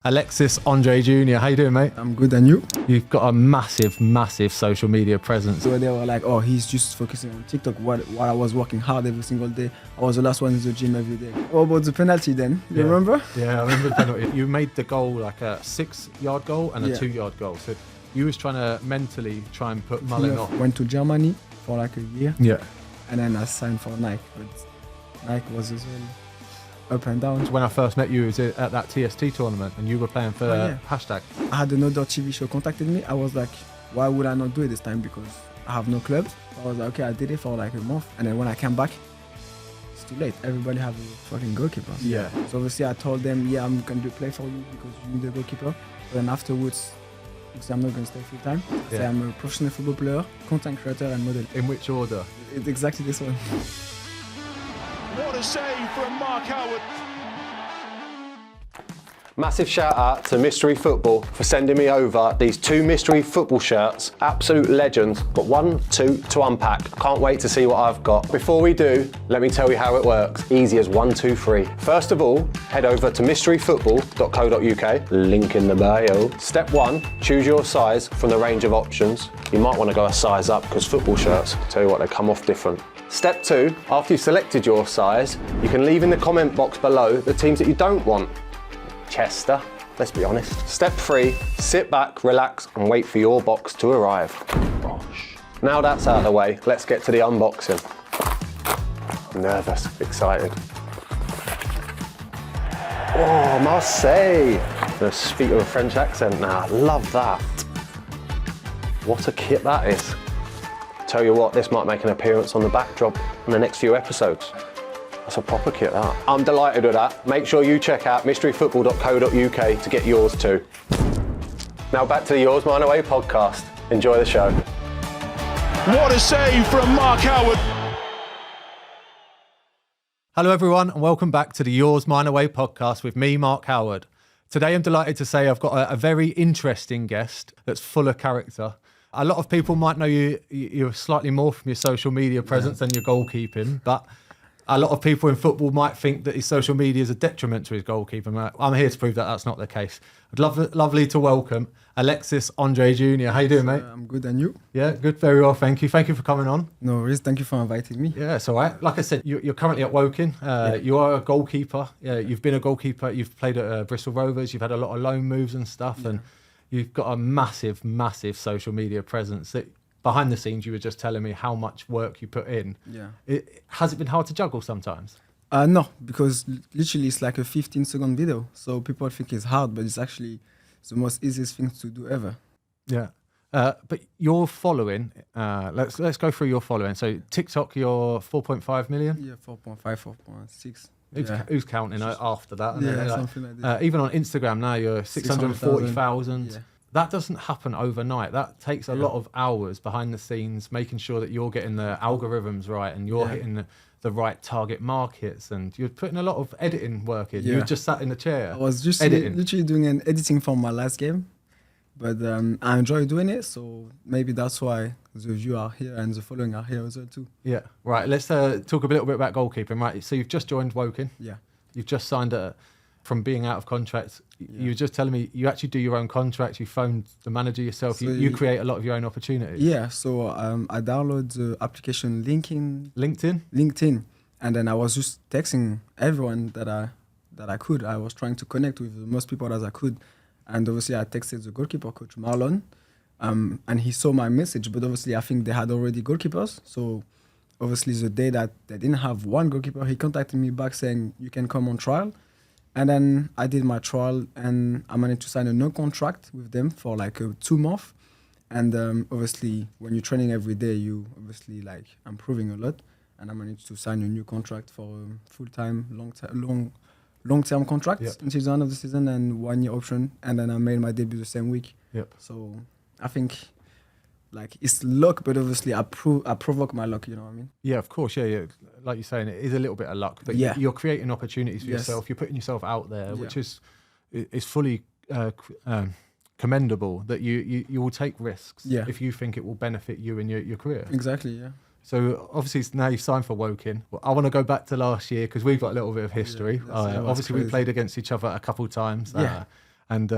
Alexis André Jr. How you doing, mate? I'm good, and you? You've got a massive social media presence. So they were like, oh, he's just focusing on TikTok while I was working hard every single day. I was the last one in the gym every day. What about the penalty then? You remember? Yeah, I remember the penalty. You made the goal like a 6-yard goal and a 2-yard goal. So you was trying to mentally try and put Mullen off. Went to Germany for like a year. Yeah. And then I signed for Nike, but Nike was as well up and down. When I first met you, it was at that TST tournament and you were playing for Hashtag. I had another TV show contacted me. I was like, why would I not do it this time? Because I have no club. I was like, okay, I did it for like a month. And then when I came back, it's too late. Everybody have a fucking goalkeeper. Yeah. So obviously I told them, yeah, I'm going to play for you because you need a goalkeeper. But then afterwards, because I'm not going to stay full time. I say I'm a professional football player, content creator and model. In which order? It's exactly this one. What a save from Mark Howard. Massive shout out to Mystery Football for sending me over these 2 mystery football shirts. Absolute legends, but 1, 2 to unpack. Can't wait to see what I've got. Before we do, let me tell you how it works. Easy as 1, 2, 3. First of all, head over to mysteryfootball.co.uk, link in the bio. Step 1, choose your size from the range of options. You might want to go a size up because football shirts, tell you what, they come off different. Step 2, after you've selected your size, you can leave in the comment box below the teams that you don't want. Chester, let's be honest. Step 3, sit back, relax and wait for your box to arrive. Gosh. Now that's out of the way, let's get to the unboxing. I'm nervous, excited. Oh, Marseille. I'm gonna speak with a French accent now, I love that. What a kit that is. Tell you what, this might make an appearance on the backdrop in the next few episodes. That's a proper kit, that. I'm delighted with that. Make sure you check out mysteryfootball.co.uk to get yours too. Now back to the Yours Mine Away podcast. Enjoy the show. What a save from Mark Howard. Hello everyone and welcome back to the Yours Mine Away podcast with me, Mark Howard. Today I'm delighted to say I've got a very interesting guest that's full of character. A lot of people might know you're slightly more from your social media presence than your goalkeeping, but a lot of people in football might think that his social media is a detriment to his goalkeeping. I'm here to prove that that's not the case. I'd lovely to welcome Alexis André Jr. How you doing, mate? I'm good, and you? Yeah, good, very well, thank you. Thank you for coming on. No worries, thank you for inviting me. Yeah, it's all right. Like I said, you're currently at Woking. You are a goalkeeper. You've been a goalkeeper. You've played at Bristol Rovers. You've had a lot of loan moves and stuff, and you've got a massive social media presence. Behind the scenes, you were just telling me how much work you put in. Yeah. Has it been hard to juggle sometimes? No, because literally it's like a 15-second video. So people think it's hard, but it's actually the most easiest thing to do ever. Yeah. But your following, let's go through your following. So TikTok, you're 4.5 million? Yeah, 4.5, 4.6. Who's counting after that? Yeah, something like that. Even on Instagram now, you're 640,000. Yeah. That doesn't happen overnight. That takes a lot of hours behind the scenes, making sure that you're getting the algorithms right and you're hitting the right target markets, and you're putting a lot of editing work in. You just sat in the chair. I was just literally doing an editing for my last game, but I enjoy doing it, so maybe that's why the view are here and the following are here as well too. Yeah. Right, let's talk a little bit about goalkeeping. Right, so you've just joined Woking. Yeah. You've just signed from being out of contract. You were just telling me you actually do your own contract. You phoned the manager yourself. So you create a lot of your own opportunities. Yeah, so I download the application LinkedIn, and then I was just texting everyone that I could. I was trying to connect with the most people as I could, and obviously I texted the goalkeeper coach Marlon, and he saw my message. But obviously I think they had already goalkeepers, so obviously the day that they didn't have one goalkeeper, he contacted me back saying you can come on trial. And then I did my trial and I managed to sign a no contract with them for like 2 months. And obviously when you're training every day, you obviously like improving a lot. And I managed to sign a new contract for a full-time, long-term contract until the end of the season and 1-year option. And then I made my debut the same week. Yep. So I think like it's luck, but obviously I provoke my luck, you know what I mean? Yeah, of course. Yeah. Like you're saying, it is a little bit of luck, but you're creating opportunities for yourself. You're putting yourself out there, which is fully commendable. That you will take risks if you think it will benefit you in your career. Exactly. Yeah. So obviously now you've signed for Woking. Well, I want to go back to last year because we've got a little bit of history. Obviously we played against each other a couple of times. and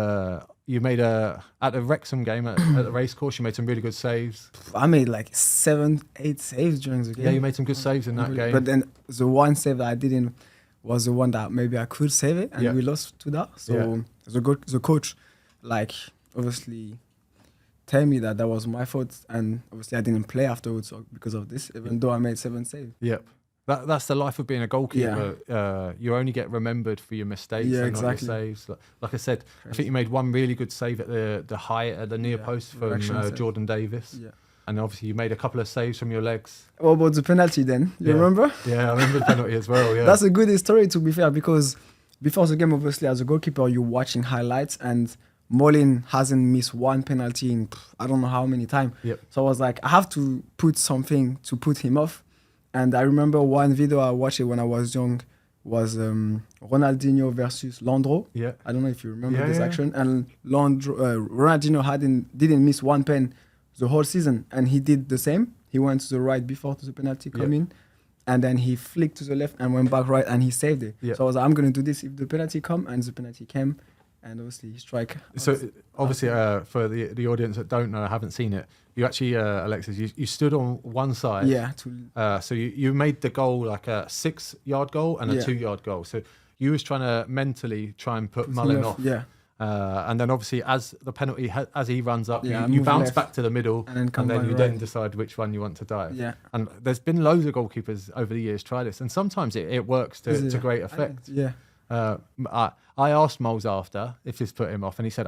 you made at the Wrexham game at the racecourse. You made some really good saves. I made like 7-8 saves during the game. Yeah, you made some good saves in that game. But then the one save that I didn't was the one that maybe I could save it, and we lost to that. So the coach, like, obviously tell me that was my fault, and obviously I didn't play afterwards because of this, even though I made 7 saves. Yep. That's the life of being a goalkeeper. Yeah. You only get remembered for your mistakes and not your saves. Like I said, I think you made one really good save at the height at the near post from Jordan Davis. Yeah. And obviously you made a couple of saves from your legs. What about the penalty then? You remember? Yeah, I remember the penalty as well. Yeah. That's a good story, to be fair, because before the game, obviously as a goalkeeper, you're watching highlights, and Molin hasn't missed one penalty in I don't know how many times. Yep. So I was like, I have to put something to put him off. And I remember one video I watched when I was young was Ronaldinho versus Landro. Yeah. I don't know if you remember this action. And Ronaldinho didn't miss one pen the whole season, and he did the same. He went to the right before the penalty come in, and then he flicked to the left and went back right, and he saved it. So I was like, I'm going to do this if the penalty come, and the penalty came, and obviously he strike. So obviously for the audience that don't know, haven't seen it, you actually, Alexis, you stood on one side. Yeah. So you made the goal like a 6-yard goal and a 2-yard goal. So you was trying to mentally try and put Mullen off. Yeah. And then obviously as the penalty, as he runs up, you bounce back to the middle, and then you then decide which one you want to dive. Yeah. And there's been loads of goalkeepers over the years try this, and sometimes it works to great effect. Yeah. I asked Moles after if this put him off, and he said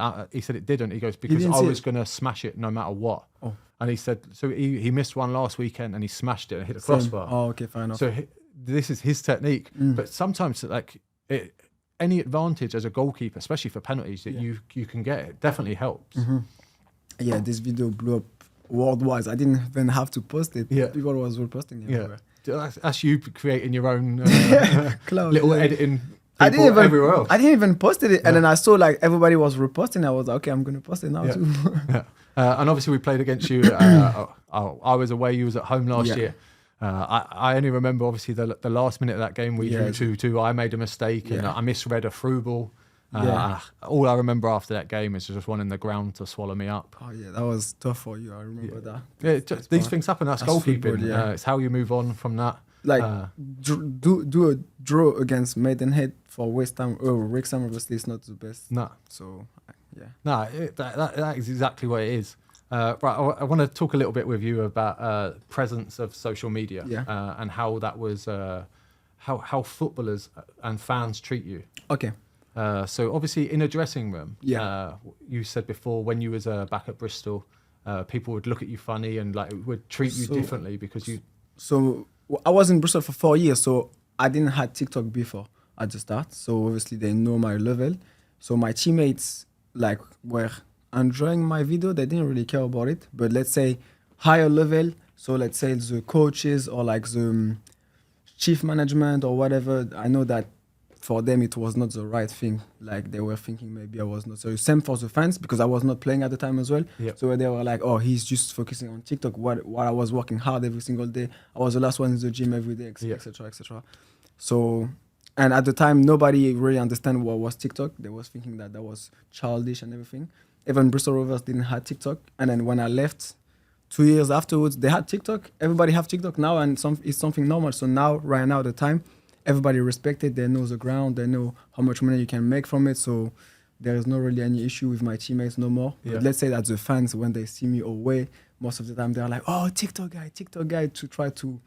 it didn't. He goes, because I was going to smash it no matter what. Oh. And he said, so he missed one last weekend and he smashed it and hit the crossbar. Oh, okay, fair enough. So this is his technique. But sometimes any advantage as a goalkeeper, especially for penalties, that you can get, it definitely helps. Mm-hmm. Yeah, this video blew up worldwide. I didn't even have to post it. Yeah. People was reposting it everywhere. Yeah. That's you creating your own Cloud, little editing. I didn't even post it, and then I saw like everybody was reposting. I was like, okay, I'm gonna post it now too. And obviously we played against you. I was away. You was at home last year. I only remember obviously the last minute of that game we drew 2-2. I made a mistake and I misread a through ball. All I remember after that game is just wanting the ground to swallow me up. Oh yeah, that was tough for you. I remember that. Yeah, these things happen. That's goalkeeping. Football, it's how you move on from that. Like do a draw against Maidenhead for West Ham or Wrexham. Obviously, it's not the best. No. So that is exactly what it is. Right, I want to talk a little bit with you about presence of social media and how that was how footballers and fans treat you. Okay. So obviously in a dressing room, you said before when you was back at Bristol, people would look at you funny and like would treat you differently because you. So I was in Bristol for 4 years, so I didn't have TikTok before at the start. So obviously they know my level. So my teammates like were enjoying my video. They didn't really care about it. But let's say higher level. So let's say the coaches or like the chief management or whatever. I know that for them it was not the right thing. Like they were thinking maybe I was not. So same for the fans because I was not playing at the time as well. Yep. So they were like, oh, he's just focusing on TikTok. While I was working hard every single day. I was the last one in the gym every day, etc., etc. So, and at the time nobody really understand what was TikTok. They was thinking that was childish and everything. Even Bristol Rovers didn't have TikTok. And then when I left, 2 years afterwards, they had TikTok. Everybody have TikTok now, and it's something normal. So now, right now, the time, everybody respect it. They know the ground. They know how much money you can make from it. So there is not really any issue with my teammates no more. Yeah. But let's say that the fans, when they see me away, most of the time they're like, oh, TikTok guy, to try to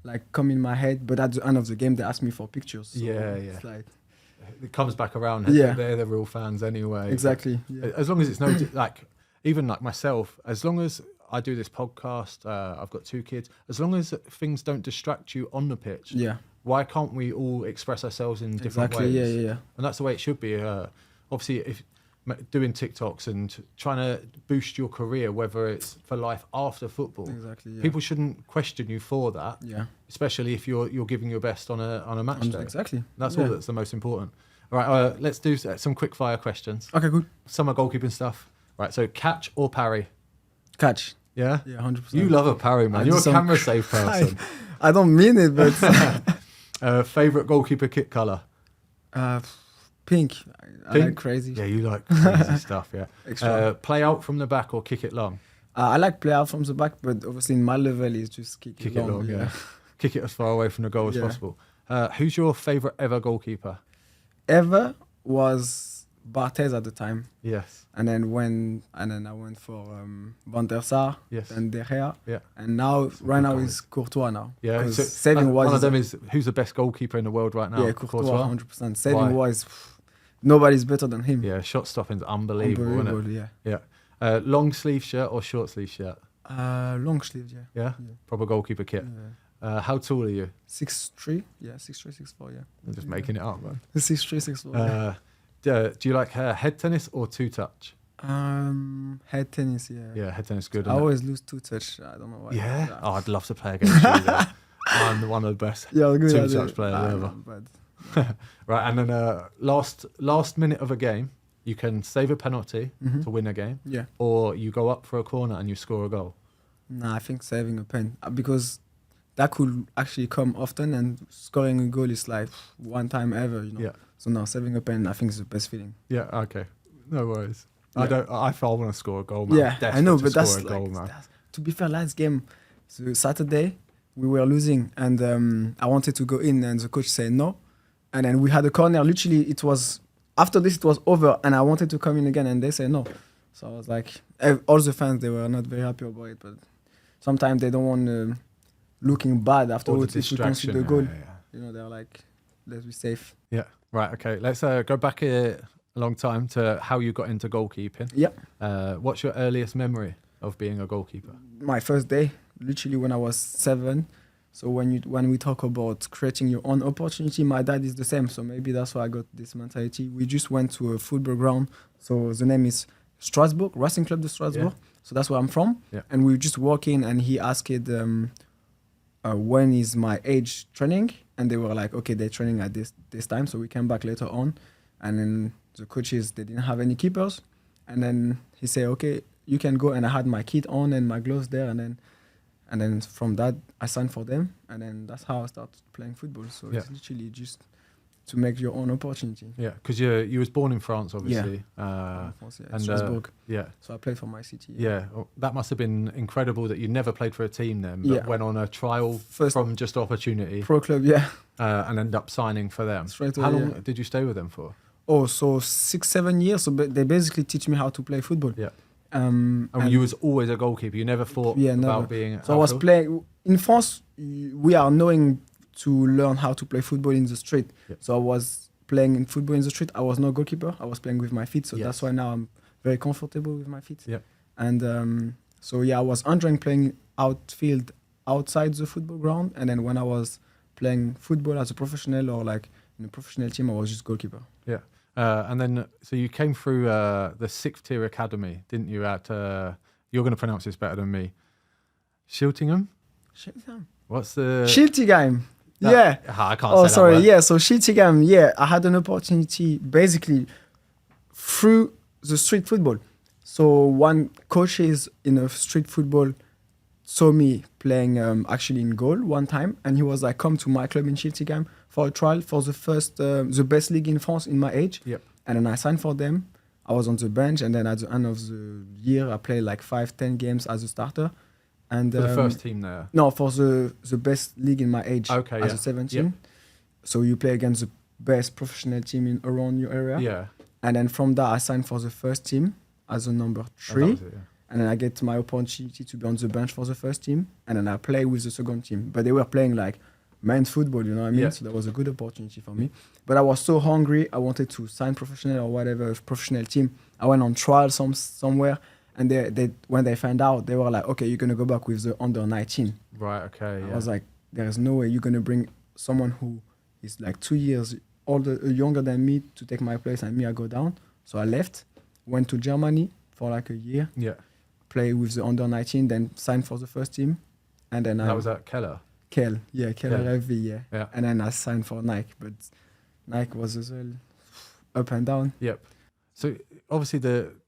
like come in my head. But at the end of the game, they ask me for pictures. So it's like, it comes back around. They're the real fans anyway. Exactly. As long as it's no, like, even like myself, as long as I do this podcast, I've got 2 kids, as long as things don't distract you on the pitch, why can't we all express ourselves in different ways? Yeah. And that's the way it should be. Obviously, if doing TikToks and trying to boost your career, whether it's for life after football, people shouldn't question you for that. Yeah. Especially if you're giving your best on a match day. Exactly. That's all that's the most important. All right, let's do some quick fire questions. Okay, good. Some are goalkeeping stuff. Right, so catch or parry? Catch. Yeah? Yeah, 100%. You love a parry, man. You're a camera safe person. I don't mean it, but favourite goalkeeper kit colour? Pink. I like crazy. Yeah, you like crazy stuff, yeah. Extra. Play out from the back or kick it long? I like play out from the back, but obviously in my level is just kick Kick it it long, yeah. Kick it as far away from the goal as Yeah. possible. Who's your favourite ever goalkeeper? Ever was Barthez at the time. Yes. And then I went for Van der Sar Yes. and De Gea. Yeah. And now, right now, goalies. is Courtois now. Yeah. 'Cause So, saving wise, one of them is who's the best goalkeeper in the world right now? yeah, Courtois, 100%. Saving Why? wise, nobody's better than him. Yeah, shot stopping's unbelievable, isn't it? Yeah. Yeah. Long sleeve shirt or short sleeve shirt? Long sleeves, yeah. Yeah. Proper goalkeeper kit. Yeah. How tall are you? 6'3", yeah, 6'3", 6'4", yeah. I'm just making it up, man. 6'3", 6'4". Do you like head tennis or two touch? Head tennis, yeah. Yeah, head tennis is good. I Isn't it? always lose two touch. I don't know why. Yeah. Oh, I'd love to play against you. There. I'm one of the best Yeah, good. two touch players ever. But Right, and then last minute of a game, you can save a penalty to win a game, yeah. or you go up for a corner and you score a goal. Nah, I think saving a pen because that could actually come often, and scoring a goal is like one time ever, you know. Yeah. So now saving a pen, I think is the best feeling. Yeah. Okay. No worries. Yeah. I want to score a goal, man. Yeah, I'm I know, desperate but to that's score a goal, like man. to be fair. Last game, so Saturday, we were losing, and I wanted to go in, and the coach said no, and then we had a corner. Literally, it was after this, it was over, and I wanted to come in again, and they said no. So I was like, all the fans, they were not very happy about it, but sometimes they don't want looking bad afterwards if we concede the goal. You know, they're like, let's be safe. Yeah. Right. Okay. Let's go back a long time to how you got into goalkeeping. Yeah. What's your earliest memory of being a goalkeeper? My first day, literally when I was 7. So when we talk about creating your own opportunity, my dad is the same. So maybe that's why I got this mentality. We just went to a football ground. So the name is Strasbourg, Racing Club de Strasbourg. Yeah. So that's where I'm from. Yeah. And we just walk in, and he asked when is my age training, and they were like, okay, they're training at this time. So we came back later on, and then the coaches, they didn't have any keepers, and then he said, okay, you can go, and I had my kit on and my gloves there, and then from that I signed for them, and then that's how I started playing football. So Yeah. it's literally just to make your own opportunity. Yeah, because you was born in France, obviously. Yeah, And Strasbourg. yeah, So I played for my city. yeah. Well, that must have been incredible that you never played for a team then, but Yeah. went on a trial First from just opportunity Pro club, yeah. and ended up signing for them. Straight How away, long yeah. did you stay with them for? Oh, so 6-7 years. So they basically teach me how to play football. Yeah. And you was always a goalkeeper. You never thought Yeah, about never. being. So I was outfield? playing in France. We are knowing to learn how to play football in the street. Yeah. So I was playing in football in the street. I was no goalkeeper. I was playing with my feet. So Yes. that's why now I'm very comfortable with my feet. Yeah. And so yeah, I was enjoying playing outfield outside the football ground. And then when I was playing football as a professional or like in a professional team, I was just goalkeeper. Yeah. And then, so you came through the 6th tier academy, didn't you? At you're going to pronounce this better than me. Shiltingham? What's the? Schiltigheim. that- Yeah. I can't Oh, say sorry. that word. Yeah. So Schiltigheim. Yeah, I had an opportunity basically through the street football. So one coaches in a street football saw me playing actually in goal one time, and he was like, "Come to my club in Schiltigheim for a trial for the first, the best league in France in my age." Yep. And then I signed for them. I was on the bench, and then at the end of the year, I played like 5-10 games as a starter. And For the first team there. no, for the best league in my age, Okay, as yeah. a 17. Yep. So you play against the best professional team in around your area. Yeah. And then from that, I signed for the first team as a number And 3. that was it, yeah. And then I get my opportunity to be on the bench for the first team. And then I play with the second team. But they were playing like men's football, you know what I mean? Yeah. So that was a good opportunity for me. But I was so hungry. I wanted to sign professional or whatever, professional team. I went on trial somewhere. And they when they found out, they were like, okay, you're going to go back with the under 19. Right. Okay. Yeah. I was like, there is no way you're going to bring someone who is like 2 years younger than me to take my place, and me, I go down. So I left, went to Germany for like a year, yeah. play with the under 19, then signed for the first team. And then That was at Keller. Keller FV, yeah. Yeah. And then I signed for Nike, but Nike was as well up and down. Yep. So obviously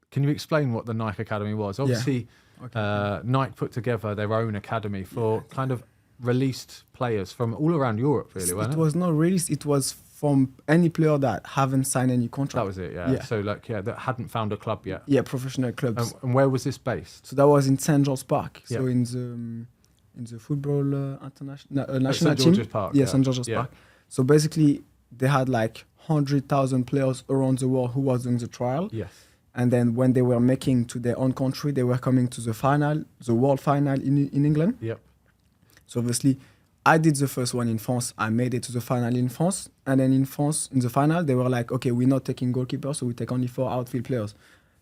can you explain what the Nike Academy was? Obviously, Okay. Nike put together their own academy for kind of released players from all around Europe, really, wasn't It it? was not released, it was from any player that haven't signed any contract. That was it, yeah. So that hadn't found a club yet. Yeah, professional clubs. And where was this based? So that was in St. George's Park. Yeah. So in the football national St. team. George's Park. Yeah, St. George's Park. So basically, they had like 100,000 players around the world who was doing the trial. Yes. And then when they were making to their own country, they were coming to the final, the world final in England. Yep. So obviously, I did the first one in France. I made it to the final in France. And then in France, in the final, they were like, okay, we're not taking goalkeeper, so we take only 4 outfield players.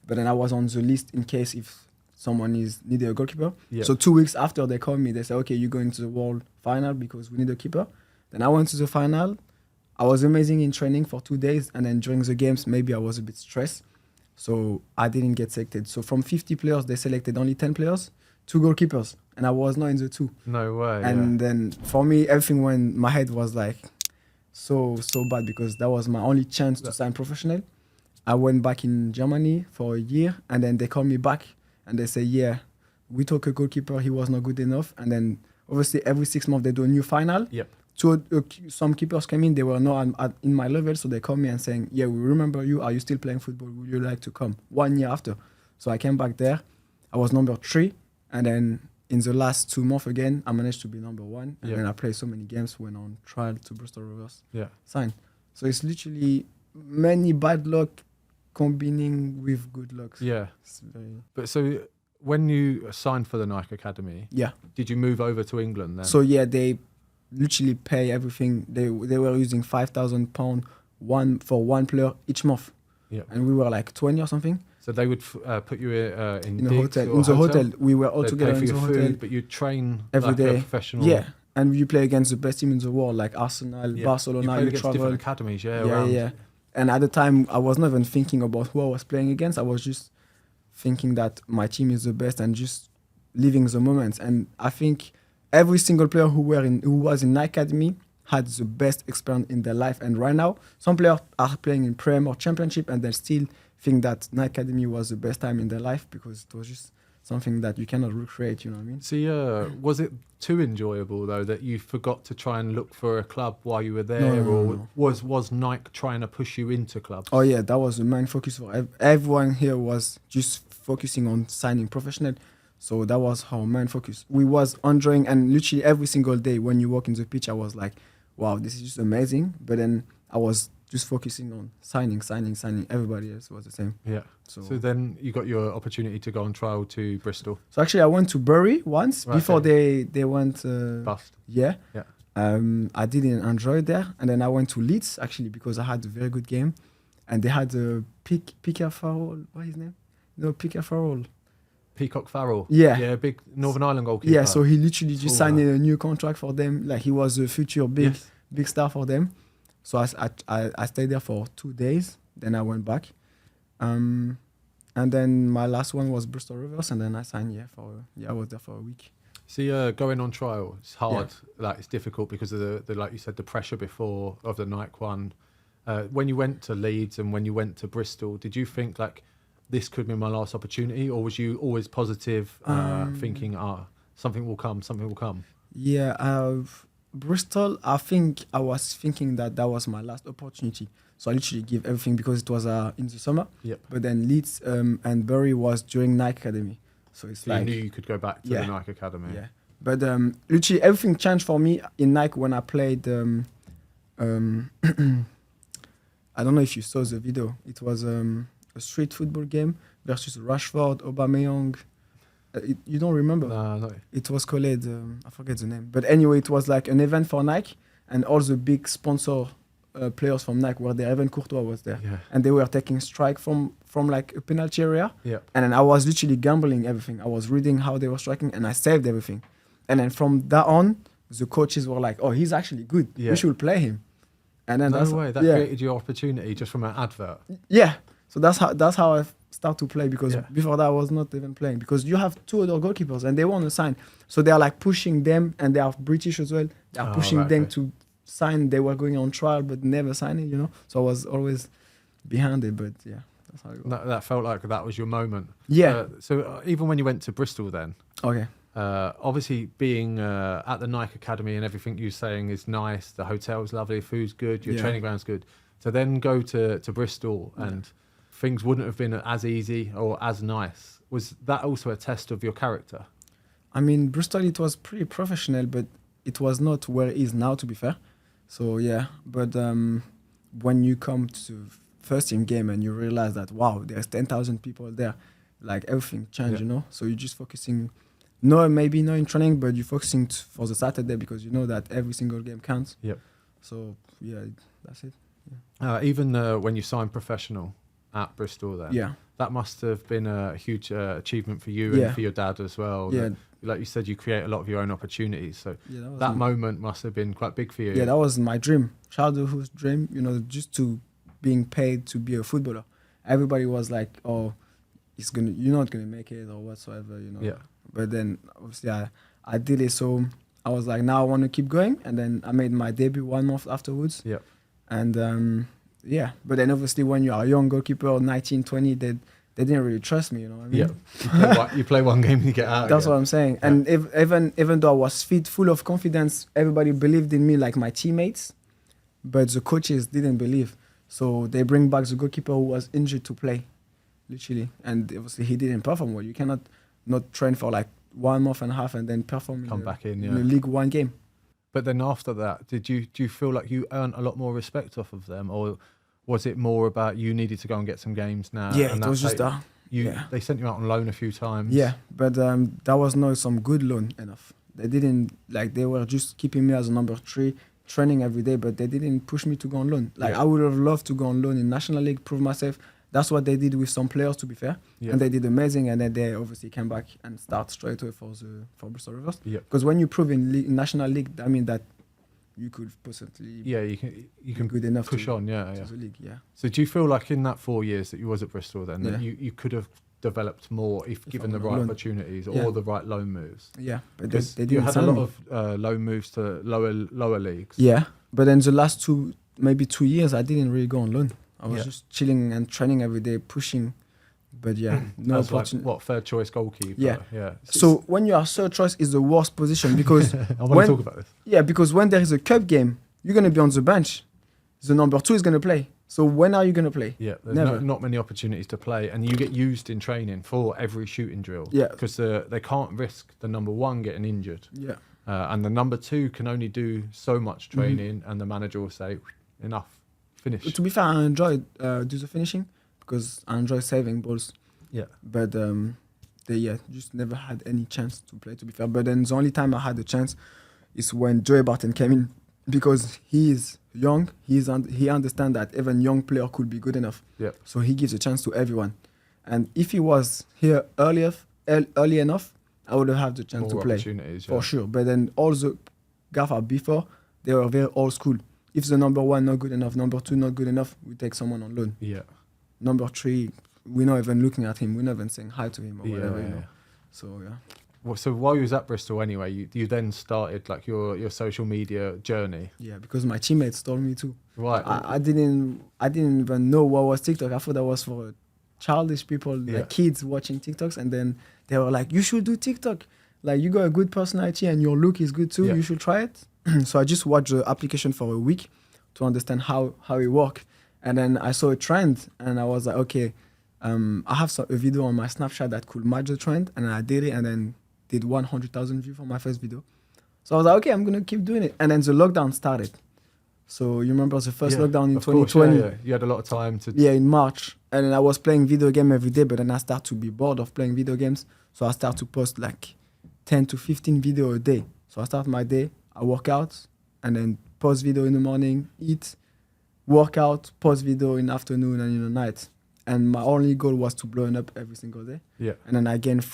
But then I was on the list in case if someone needed a goalkeeper. Yep. So 2 weeks after they called me, they said, okay, you're going to the world final because we need a keeper. Then I went to the final. I was amazing in training for 2 days. And then during the games, maybe I was a bit stressed. So I didn't get selected. So from 50 players, they selected only 10 players, 2 goalkeepers. And I was not in the 2. No way. And then for me, everything went, my head was like so bad because that was my only chance to sign professional. I went back in Germany for a year and then they called me back and they say, yeah, we took a goalkeeper, he was not good enough. And then obviously every 6 months they do a new final. Yep. So some keepers came in, they were not in my level, so they called me and saying, yeah, we remember you, are you still playing football? Would you like to come? 1 year after. So I came back there, I was number 3, and then in the last 2 months again, I managed to be number 1, and then I played so many games, went on trial to Bristol Rovers, signed. So it's literally many bad luck combining with good luck. Yeah. But so when you signed for the Nike Academy, did you move over to England then? So yeah, they literally pay everything. They were using £5,000 for one player each month. Yeah. And we were like 20 or something. So they would put you in a hotel. In the hotel, we were all together in the hotel. Food, but you train every like day. A professional. Yeah, and you play against the best team in the world, like Arsenal, Barcelona. You played against different academies, yeah. And at the time, I was not even thinking about who I was playing against. I was just thinking that my team is the best and just living the moment. And I think every single player who was in Nike Academy had the best experience in their life. And right now, some players are playing in Prem or Championship and they still think that Nike Academy was the best time in their life because it was just something that you cannot recreate, you know what I mean? So was it too enjoyable though that you forgot to try and look for a club while you were there, No. Was Nike trying to push you into clubs? Oh yeah, that was the main focus for everyone here was just focusing on signing professional. So that was our main focus. We was enjoying, and literally every single day when you walk in the pitch, I was like, wow, this is just amazing. But then I was just focusing on signing. Everybody else was the same. Yeah. So then you got your opportunity to go on trial to Bristol. So actually, I went to Bury once before they went bust. Yeah. Yeah. I didn't enjoy it there, and then I went to Leeds actually because I had a very good game, and they had a Picker Farrell. What is his name? No, Picker Farrell. Peacock Farrell. Yeah. Yeah, big Northern Ireland goalkeeper. Yeah, so he literally just signed a new contract for them. Like he was a future big star for them. So I stayed there for 2 days. Then I went back. And then my last one was Bristol Rovers, and then I signed I was there for a week. See, going on trial, it's hard. Like it's difficult because of the like you said, the pressure before of the Nike one. When you went to Leeds and when you went to Bristol, did you think like this could be my last opportunity, or was you always positive, thinking, something will come? Yeah, Bristol, I think I was thinking that was my last opportunity. So I literally gave everything because it was in the summer. Yep. But then Leeds and Bury was during Nike Academy. So it's you knew you could go back to the Nike Academy. Yeah. But literally everything changed for me in Nike when I played. I don't know if you saw the video. It was a street football game versus Rashford, Aubameyang. You don't remember? No. It was called, I forget the name. But anyway, it was like an event for Nike, and all the big sponsor players from Nike were there. Even Courtois was there. Yeah. And they were taking strike from like a penalty area. Yeah. And then I was literally gambling everything. I was reading how they were striking, and I saved everything. And then from that on, the coaches were like, oh, he's actually good. Yeah. We should play him. And then that created your opportunity just from an advert. Yeah. So that's how I start to play, because before that I was not even playing, because you have 2 other goalkeepers and they want to sign. So they are like pushing them, and they are British as well. They are pushing them to sign. They were going on trial but never signing, you know. So I was always behind it, but yeah, that's how it goes. That felt like that was your moment. Yeah. So even when you went to Bristol then, okay, Obviously, being at the Nike Academy and everything you're saying is nice. The hotel's lovely, food's good, your training ground's good. To then go to Bristol and things wouldn't have been as easy or as nice. Was that also a test of your character? I mean, Bristol, it was pretty professional, but it was not where it is now, to be fair. So, yeah. But when you come to first team game and you realize that, wow, there's 10,000 people there, like everything changed, you know? So you're just focusing, maybe not in training, but you're focusing for the Saturday because you know that every single game counts. Yep. So, yeah, that's it. Even when you signed professional at Bristol then, that must have been a huge achievement for you and for your dad as well. Yeah. Like you said, you create a lot of your own opportunities. So that moment must have been quite big for you. Yeah, that was my dream, childhood dream, you know, just to being paid to be a footballer. Everybody was like, oh, you're not going to make it or whatsoever, you know. Yeah. But then, obviously, I did it. So I was like, now I want to keep going. And then I made my debut 1 month afterwards. Yeah. And but then obviously when you are a young goalkeeper, 19, 20, they didn't really trust me, you know what I mean? Yeah, you play one game and you get out. That's what I'm saying. Yeah. And even though I was fit, full of confidence, everybody believed in me, like my teammates, but the coaches didn't believe. So they bring back the goalkeeper who was injured to play, literally. And obviously he didn't perform well. You cannot not train for like 1 month and a half and then perform in the League One game. But then after that, do you feel like you earned a lot more respect off of them, or was it more about you needed to go and get some games now? Yeah, it was just that. They sent you out on loan a few times. Yeah, but that was not some good loan enough. They didn't, they were just keeping me as a number 3, training every day, but they didn't push me to go on loan. I would have loved to go on loan in National League, prove myself. That's what they did with some players, to be fair. Yeah. And they did amazing, and then they obviously came back and start straight away for Bristol Rovers. Because when you prove in National League, I mean that you could possibly you can good enough push to, on, to the league, So do you feel like in that 4 years that you was at Bristol then, that you could have developed more if given the right opportunities or the right loan moves? Yeah, but they didn't. You had a lot of loan moves to lower leagues. Yeah, but then the last maybe 2 years, I didn't really go on loan. I was just chilling and training every day, pushing. But no opportunity. Like, third choice goalkeeper? Yeah. So when you are third choice, is the worst position because I want to talk about this. Yeah, because when there is a cup game, you're going to be on the bench. The number 2 is going to play. So when are you going to play? Yeah, there's not many opportunities to play, and you get used in training for every shooting drill. Yeah, because they can't risk the number 1 getting injured. Yeah, and the number 2 can only do so much training, and the manager will say, enough. Finish. To be fair, I enjoy do the finishing because I enjoy saving balls. Yeah. But they just never had any chance to play, to be fair. But then the only time I had the chance is when Joey Barton came in because he is young. He understands that even young player could be good enough. Yeah. So he gives a chance to everyone. And if he was here early enough, I would have had the chance to play for sure. But then all the Gaffer before, they were very old school. If the number 1 not good enough, number 2 not good enough, we take someone on loan. Yeah. Number 3, we're not even looking at him. We're not even saying hi to him or whatever, you know. So, Well, so while you was at Bristol anyway, you then started like your social media journey. Yeah, because my teammates told me to. Right. I didn't even know what was TikTok. I thought that was for childish people, like kids watching TikToks, and then they were like, you should do TikTok. Like, you got a good personality and your look is good too. You should try it. So I just watched the application for a week to understand how it worked. And then I saw a trend and I was like, okay, I have a video on my Snapchat that could match the trend. And I did it and then did 100,000 views for my first video. So I was like, okay, I'm going to keep doing it. And then the lockdown started. So you remember the first lockdown in 2020? Course, you had a lot of time to... Yeah, in March. And then I was playing video game every day, but then I started to be bored of playing video games. So I started to post like 10 to 15 videos a day. So I start my day, I work out, and then post video in the morning, eat, work out, post video in the afternoon and in the night. And my only goal was to blow it up every single day. Yeah. And then I gained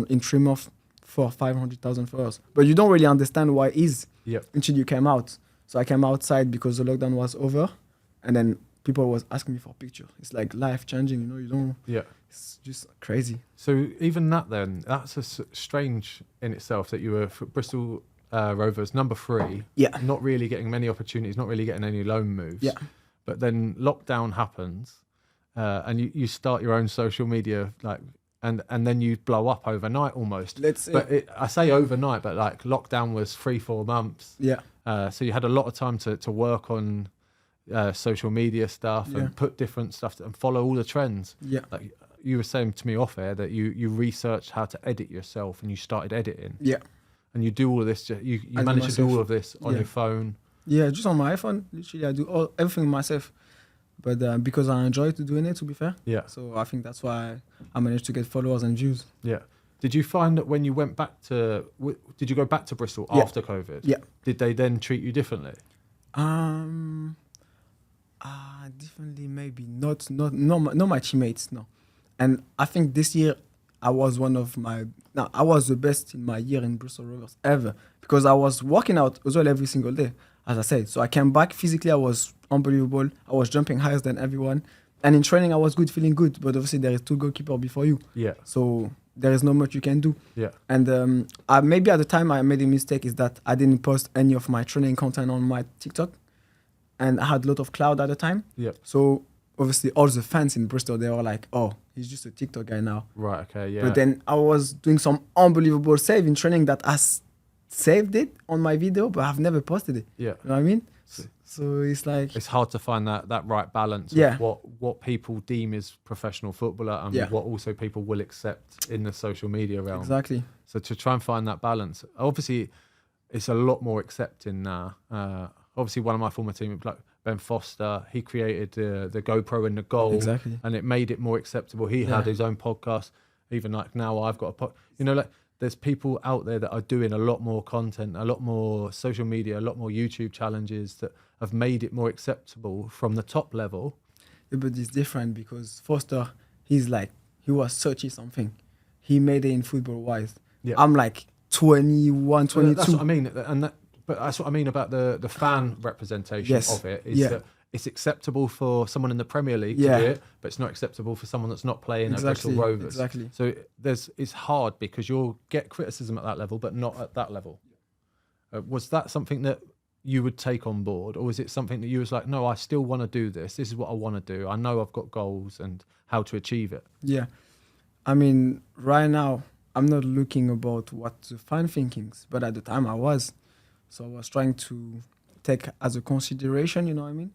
in 3 months 500,000 followers. But you don't really understand why it is until you came out. So I came outside because the lockdown was over, and then people was asking me for a picture. It's like life changing, you know. You don't. Yeah. It's just crazy. So even that, then, that's strange in itself that you were for Bristol Rovers number 3. Yeah. Not really getting many opportunities, not really getting any loan moves. Yeah. But then lockdown happens, and you start your own social media like and then you blow up overnight almost. But I say overnight, but like lockdown was 3-4 months. Yeah. So you had a lot of time to work on social media stuff Yeah. and put different stuff and follow all the trends. Yeah. Like you were saying to me off air that you researched how to edit yourself and you started editing. Yeah. And you do all of this. You I do manage to do myself. all of this on Yeah. your phone. Yeah, just on my iPhone. Literally, I do everything myself. But because I enjoy doing it, to be fair. Yeah. So I think that's why I managed to get followers and views. Yeah. Did you find that when you went back to, did you go back to Bristol Yeah. after COVID? Yeah. Did they then treat you differently? Differently, maybe not my teammates, no. And I think this year I was I was the best in my year in Bristol Rovers ever, because I was working out as well every single day, as I said. So I came back physically, I was unbelievable. I was jumping higher than everyone. And in training, I was good, feeling good. But obviously, there is 2 goalkeepers before you. Yeah. So there is not much you can do. Yeah. And maybe at the time I made a mistake is that I didn't post any of my training content on my TikTok. And I had a lot of cloud at the time. Yeah. So obviously all the fans in Bristol, they were like, oh, he's just a TikTok guy now. Right, okay, yeah. But then I was doing some unbelievable save in training that I saved it on my video, but I've never posted it. Yeah. You know what I mean? So it's like... It's hard to find that right balance Yeah. of what people deem as professional footballer and Yeah. what also people will accept in the social media realm. Exactly. So to try and find that balance, obviously it's a lot more accepting now. Obviously one of my former teammates, like Ben Foster, he created the GoPro in the goal. Exactly. And it made it more acceptable. He had his own podcast. Even like now I've got like there's people out there that are doing a lot more content, a lot more social media, a lot more YouTube challenges that have made it more acceptable from the top level. Yeah, but it's different because Foster, he was 30 something. He made it in football wise. Yeah. I'm like 21, 22. That's what I mean. But that's what I mean about the fan representation of it. Is that it's acceptable for someone in the Premier League to do it, but it's not acceptable for someone that's not playing at Bristol Rovers. Exactly. So it's hard because you'll get criticism at that level, but not at that level. Was that something that you would take on board, or was it something that you was like, no, I still want to do this. This is what I want to do. I know I've got goals and how to achieve it. Yeah. I mean, right now, I'm not looking about what the fan thinkings, but at the time I was. So I was trying to take as a consideration, you know what I mean?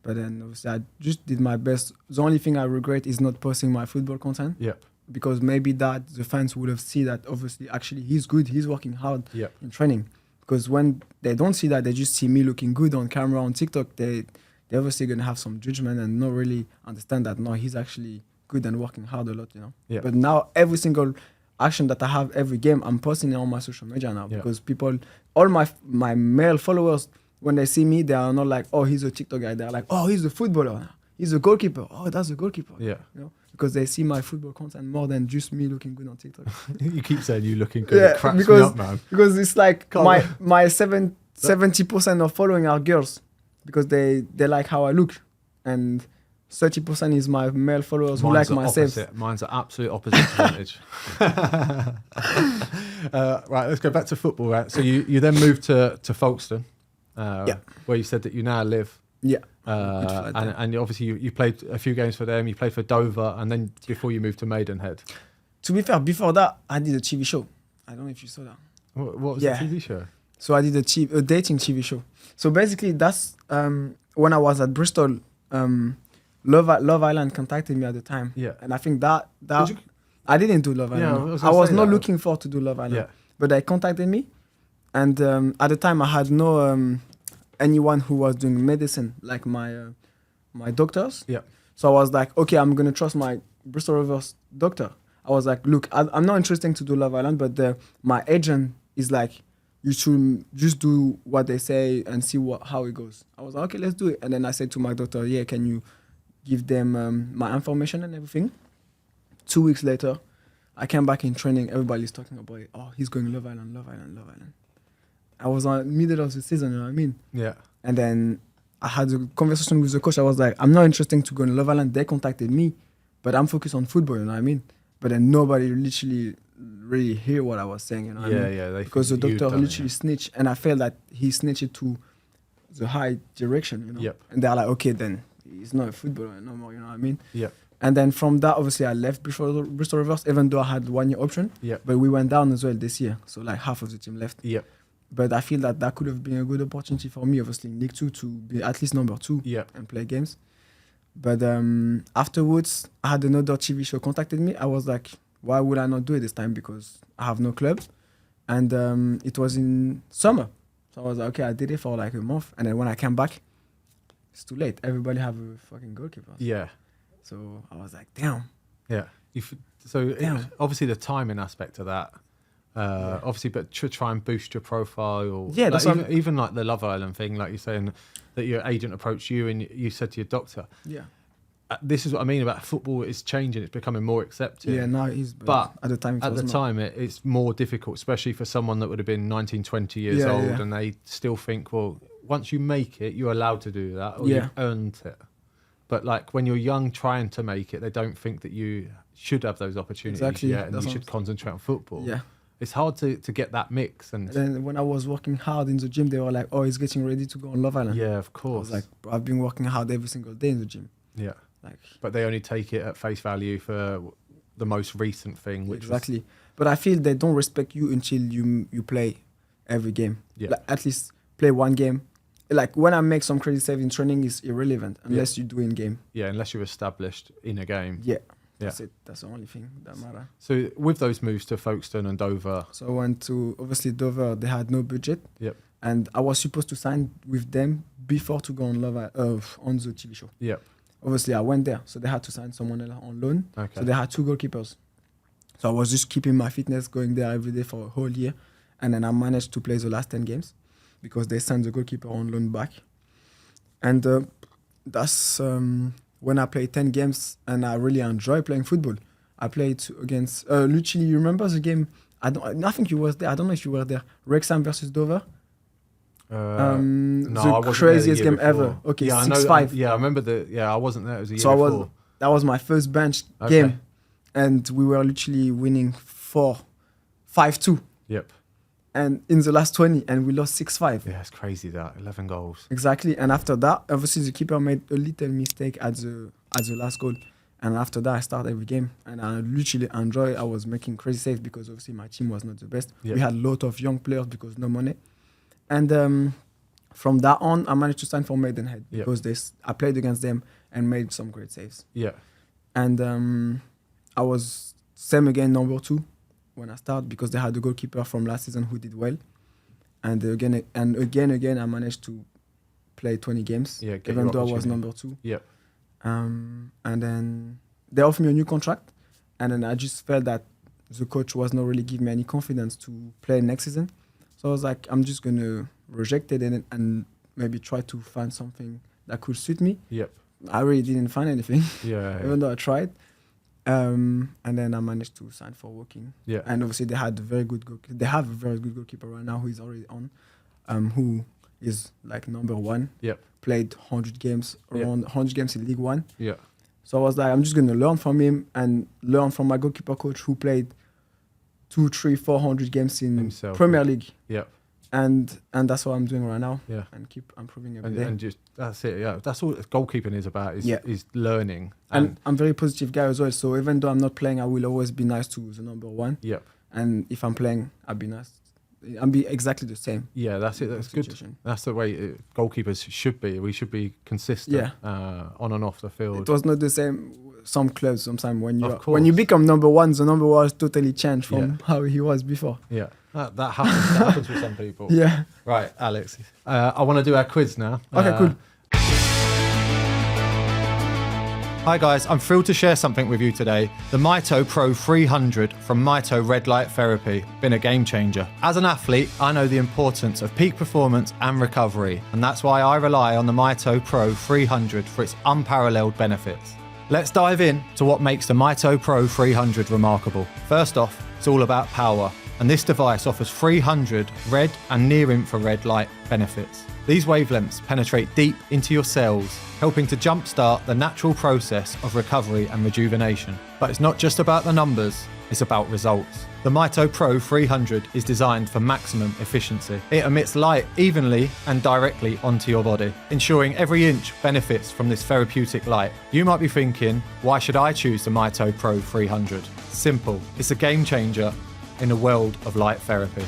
But then obviously I just did my best. The only thing I regret is not posting my football content. Yeah. Because maybe that the fans would have seen that obviously actually he's good, he's working hard in training. Because when they don't see that, they just see me looking good on camera on TikTok, they're obviously going to have some judgment and not really understand that, no, he's actually good and working hard a lot, you know? Yeah. But now every single action that I have every game, I'm posting it on my social media now because people, all my male followers, when they see me, they are not like, oh, he's a TikTok guy. They're like, oh, he's a footballer. He's a goalkeeper. Oh, that's a goalkeeper. Yeah. You know? Because they see my football content more than just me looking good on TikTok. You keep saying you looking good. It cracks me up, man. Because it's like my 70% of following are girls because they like how I look. And 30% is my male followers who like my saves. Mine's the absolute opposite percentage. Right, let's go back to football. Right? So you then moved to Folkestone, where you said that you now live. Yeah. And obviously you played a few games for them. You played for Dover, and then before you moved to Maidenhead. To be fair, before that, I did a TV show. I don't know if you saw that. What was the TV show? So I did a dating TV show. So basically, that's when I was at Bristol. Love Island contacted me at the time. Yeah. And I think that I didn't do Love Island. Yeah, I was not looking forward to do Love Island. Yeah. But they contacted me, and at the time I had no anyone who was doing medicine like my doctors. Yeah. So I was like, okay, I'm gonna trust my Bristol Rovers doctor. I was like, look, I'm not interested to do Love Island, but my agent is like, you should just do what they say and see how it goes. I was like, okay, let's do it. And then I said to my doctor, yeah, can you give them my information and everything? 2 weeks later, I came back in training. Everybody's talking about it. Oh, he's going Love Island, Love Island, Love Island. I was on middle of the season, you know what I mean? Yeah. And then I had a conversation with the coach. I was like, I'm not interested to go in Love Island. They contacted me, but I'm focused on football, you know what I mean? But then nobody literally really hear what I was saying, you know what I mean? Yeah. Because the doctor literally snitched, and I felt that he snitched it to the high direction, you know? Yep. And they're like, okay, then he's not a footballer no more, you know what I mean? Yep. And then from that, obviously, I left Bristol Rovers, even though I had 1 year option. Yep. But we went down as well this year. So like half of the team left. Yep. But I feel that could have been a good opportunity for me, obviously, in League 2 to be at least number 2 and play games. But afterwards, I had another TV show contacted me. I was like, why would I not do it this time? Because I have no club. And it was in summer. So I was like, okay, I did it for like a month. And then when I came back, it's too late. Everybody have a fucking goalkeeper. Yeah. So I was like, damn. Yeah. Obviously the timing aspect of that, obviously, but to try and boost your profile. Yeah, like that's even like the Love Island thing, like you're saying that your agent approached you and you said to your doctor, yeah, this is what I mean about football. It's changing. It's becoming more accepted. Yeah, now it is. But at the time, it's more difficult, especially for someone that would have been 19, 20 years old, and they still think, well, once you make it, you're allowed to do that, or you've earned it. But like when you're young, trying to make it, they don't think that you should have those opportunities yet, and you should concentrate on football. Yeah. It's hard to get that mix. And then when I was working hard in the gym, they were like, oh, he's getting ready to go on Love Island. Yeah, of course. I was like, I've been working hard every single day in the gym. Yeah. Like, but they only take it at face value for the most recent thing. Which exactly. But I feel they don't respect you until you play every game. Yeah. Like, at least play one game. Like when I make some crazy save in training, is irrelevant unless you do in game. Yeah, unless you're established in a game. Yeah. That's it. That's the only thing that matters. So with those moves to Folkestone and Dover. So I went to, obviously Dover, they had no budget. Yep. And I was supposed to sign with them before to go on on the TV show. Yep. Obviously I went there, so they had to sign someone else on loan. Okay. So they had 2 goalkeepers. So I was just keeping my fitness, going there every day for a whole year. And then I managed to play the last 10 games because they sent the goalkeeper on loan back. And that's when I played 10 games and I really enjoy playing football. I played against, literally, you remember the game? I think you were there. I don't know if you were there. Wrexham versus Dover. No, the craziest game ever. Okay, yeah, 6-5. Yeah, I remember I wasn't there. It was a year before. That was my first bench game. And we were literally winning 5-2. Yep. And in the last 20, and we lost 6-5. Yeah, it's crazy that 11 goals. Exactly. And after that, obviously the keeper made a little mistake at the last goal. And after that, I started every game. And I literally enjoy. I was making crazy saves because obviously my team was not the best. Yep. We had a lot of young players because no money. And from that on, I managed to sign for Maidenhead because I played against them and made some great saves. Yeah. And I was same again, number 2 when I started because they had a goalkeeper from last season who did well. And again, I managed to play 20 games, even though I was number 2. Yeah. And then they offered me a new contract. And then I just felt that the coach was not really giving me any confidence to play next season. So I was like, I'm just going to reject it and maybe try to find something that could suit me. Yep. I really didn't find anything, even though I tried. And then I managed to sign for Woking. Yeah. And obviously they have a very good goalkeeper right now who is already on, who is like number 1. Yep. Played 100 games, around 100 games in League 1. Yeah. So I was like, I'm just going to learn from him and learn from my goalkeeper coach who played 200, 300, 400 games in himself, Premier League. Yeah. And that's what I'm doing right now. Yeah. And keep improving every day. And just that's it. Yeah. That's all goalkeeping is about is learning. And I'm a very positive guy as well. So even though I'm not playing, I will always be nice to the number 1. Yep. And if I'm playing, I'll be nice. I'll be exactly the same. Yeah, that's it. That's good. That's the way goalkeepers should be. We should be consistent on and off the field. It was not the same. Some clubs, sometimes when you become number 1, the number 1 is totally changed from how he was before. Yeah, that happens. That happens with some people. Yeah. Right, Alex. I want to do our quiz now. Okay, cool. Hi guys, I'm thrilled to share something with you today. The Mito Pro 300 from Mito Red Light Therapy. Been a game changer. As an athlete, I know the importance of peak performance and recovery, and that's why I rely on the Mito Pro 300 for its unparalleled benefits. Let's dive in to what makes the Mito Pro 300 remarkable. First off, it's all about power, and this device offers 300 red and near infrared light benefits. These wavelengths penetrate deep into your cells, helping to jumpstart the natural process of recovery and rejuvenation. But it's not just about the numbers, it's about results. The Mito Pro 300 is designed for maximum efficiency. It emits light evenly and directly onto your body, ensuring every inch benefits from this therapeutic light. You might be thinking, why should I choose the Mito Pro 300? Simple, it's a game changer in the world of light therapy.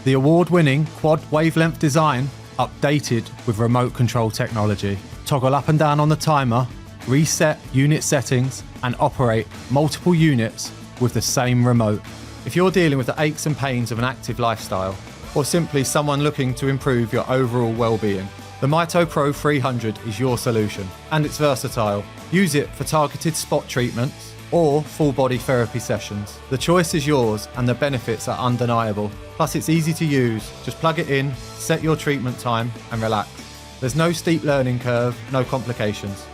The award-winning quad wavelength design, updated with remote control technology. Toggle up and down on the timer, reset unit settings, and operate multiple units with the same remote. If you're dealing with the aches and pains of an active lifestyle, or simply someone looking to improve your overall well-being, the Mito Pro 300 is your solution, and it's versatile. Use it for targeted spot treatments or full body therapy sessions. The choice is yours and the benefits are undeniable. Plus it's easy to use. Just plug it in, set your treatment time and relax. There's no steep learning curve, no complications.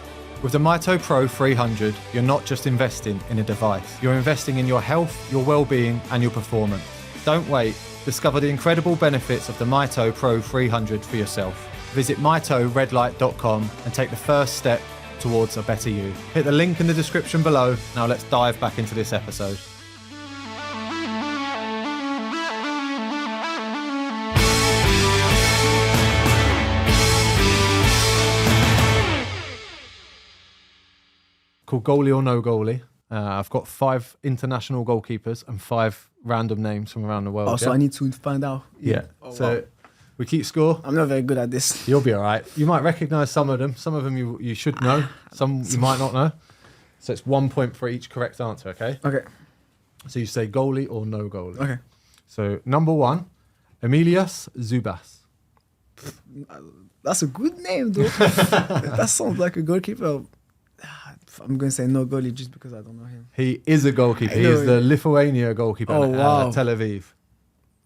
With the Mito Pro 300, you're not just investing in a device. You're investing in your health, your well-being and your performance. Don't wait. Discover the incredible benefits of the Mito Pro 300 for yourself. Visit mitoredlight.com and take the first step towards a better you. Hit the link in the description below. Now let's dive back into this episode. Called Goalie or No Goalie. I've got 5 international goalkeepers and 5 random names from around the world. Oh, so I need to find out. Yeah. Oh, So wow. we keep score. I'm not very good at this. You'll be all right. You might recognise some of them. Some of them you should know. Some you might not know. So it's 1 point for each correct answer, okay? Okay. So you say goalie or no goalie. Okay. So number 1, Emilius Zubas. That's a good name, though. That sounds like a goalkeeper. I'm going to say no goalie just because I don't know him. He is a goalkeeper. He know is the him. Lithuania goalkeeper Oh, at wow. Tel Aviv.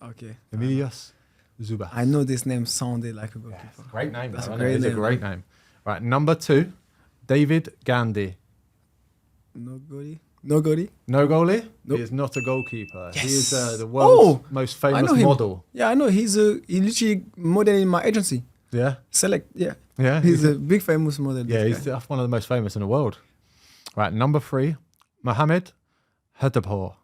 Okay. Emilius Zubas. I know this name sounded like a goalkeeper. Yes, great name. That's though, a isn't it? great It's name, a great name. Right, number 2, David Gandhi. No goalie? No goalie? No goalie? Nope. He is not a goalkeeper. Yes. He is the world's most I know famous him. model. Yeah, I know. He literally modeling in my agency. Yeah? Select, yeah. Yeah? He's a big famous model. Yeah, this he's guy. one of the most famous in the world. Right, number 3, Mohamed Hadapour.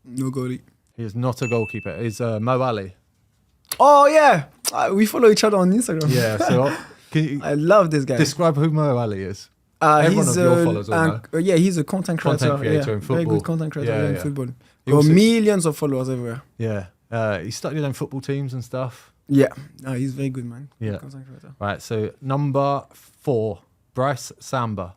No goalie. He is not a goalkeeper. He's Mo Ali. Oh, yeah. We follow each other on Instagram. Yeah, so can you I love this guy. describe who Mo Ali is? Everyone He's of your followers will know. yeah, he's a content creator. Content creator yeah, in very football. good content creator Yeah, in yeah. football. He Got also- millions of followers everywhere. Yeah. He started on football teams and stuff. Yeah, no, he's very good, man. Good Yeah. content creator. Right, so number 4, Bryce Samba.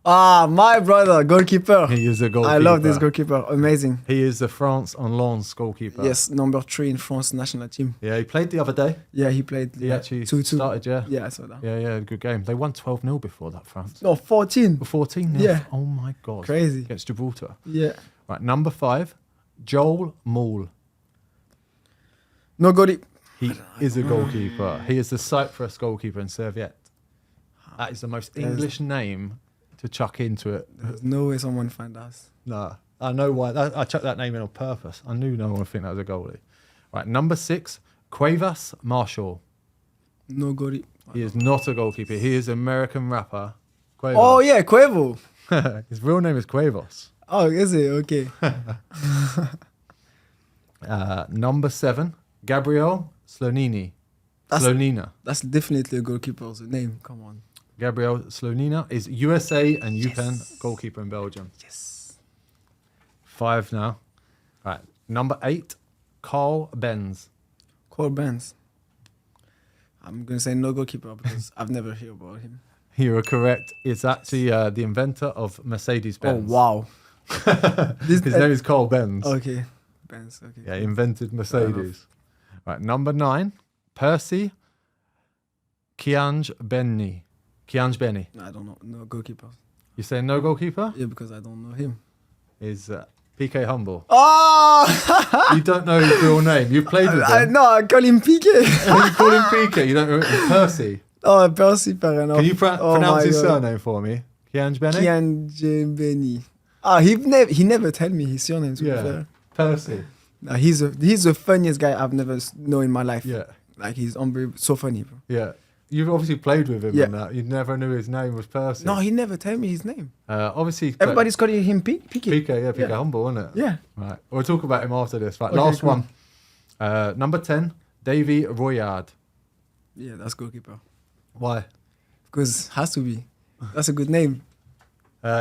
Ah, my brother, goalkeeper. He is a goalkeeper. I love this goalkeeper. Amazing. He is the France on Lens goalkeeper. Yes, number 3 in France national team. Yeah, he played the other day. Yeah, he played. He actually 2-2. started, yeah. Yeah, I saw that. Yeah, good game. They won 12-0 before that, France. No, 14. 14-0. Yeah. Oh my God. Crazy. Against Gibraltar. Yeah. Right, number 5, Joel Moule. No goalie. He is a goalkeeper. He is the Cyprus goalkeeper in Serviette. That is the most English name to chuck into it. There's no way someone find us. No, I know why. I chucked that name in on purpose. I knew no one would think that was a goalie. Right, number 6, Cuevas Marshall. No goalie. He is not a goalkeeper. He is an American rapper. Cuevas. Oh, yeah, Cuevo. His real name is Cuevas. Oh, is it? Okay. Number 7, Gabriel Slonini. That's- Slonina. That's definitely a goalkeeper's name. Come on. Gabriel Slonina is USA and UPenn goalkeeper in Belgium. Yes. 5 now. Right. Number 8, Carl Benz. Cole Benz. I'm going to say no goalkeeper because I've never heard about him. You are correct. It's actually the inventor of Mercedes-Benz. Oh, wow. His name is Carl Benz. Okay. Benz, okay. Yeah, he invented Mercedes. Right. Number 9, Percy Kianj-Benny. Kianj-Benny. I don't know. No goalkeeper. You say no goalkeeper? Yeah, because I don't know him. Is PK Humble. Oh! You don't know his real name. You've played with him. No, I call him Piqué. You call him PK. You don't know Percy. Oh, Percy, fair enough. Can you pronounce his God. surname for me? Kianj-Benny? Kianj-Benny. He never tell me his surname, to be Yeah. fair. Percy. No, he's the funniest guy I've never known in my life. Yeah. Like he's unbelievable, so funny, bro. Yeah. You've obviously played with him Yeah. and that. You never knew his name was Percy. No, he never tell me his name. Obviously. Everybody's calling him Piqué. Piqué Humble, isn't it? Yeah. Right. We'll talk about him after this. Right. Okay, Last cool. one. Number 10, Davy Royard. Yeah, that's goalkeeper. Why? Because has to be. That's a good name.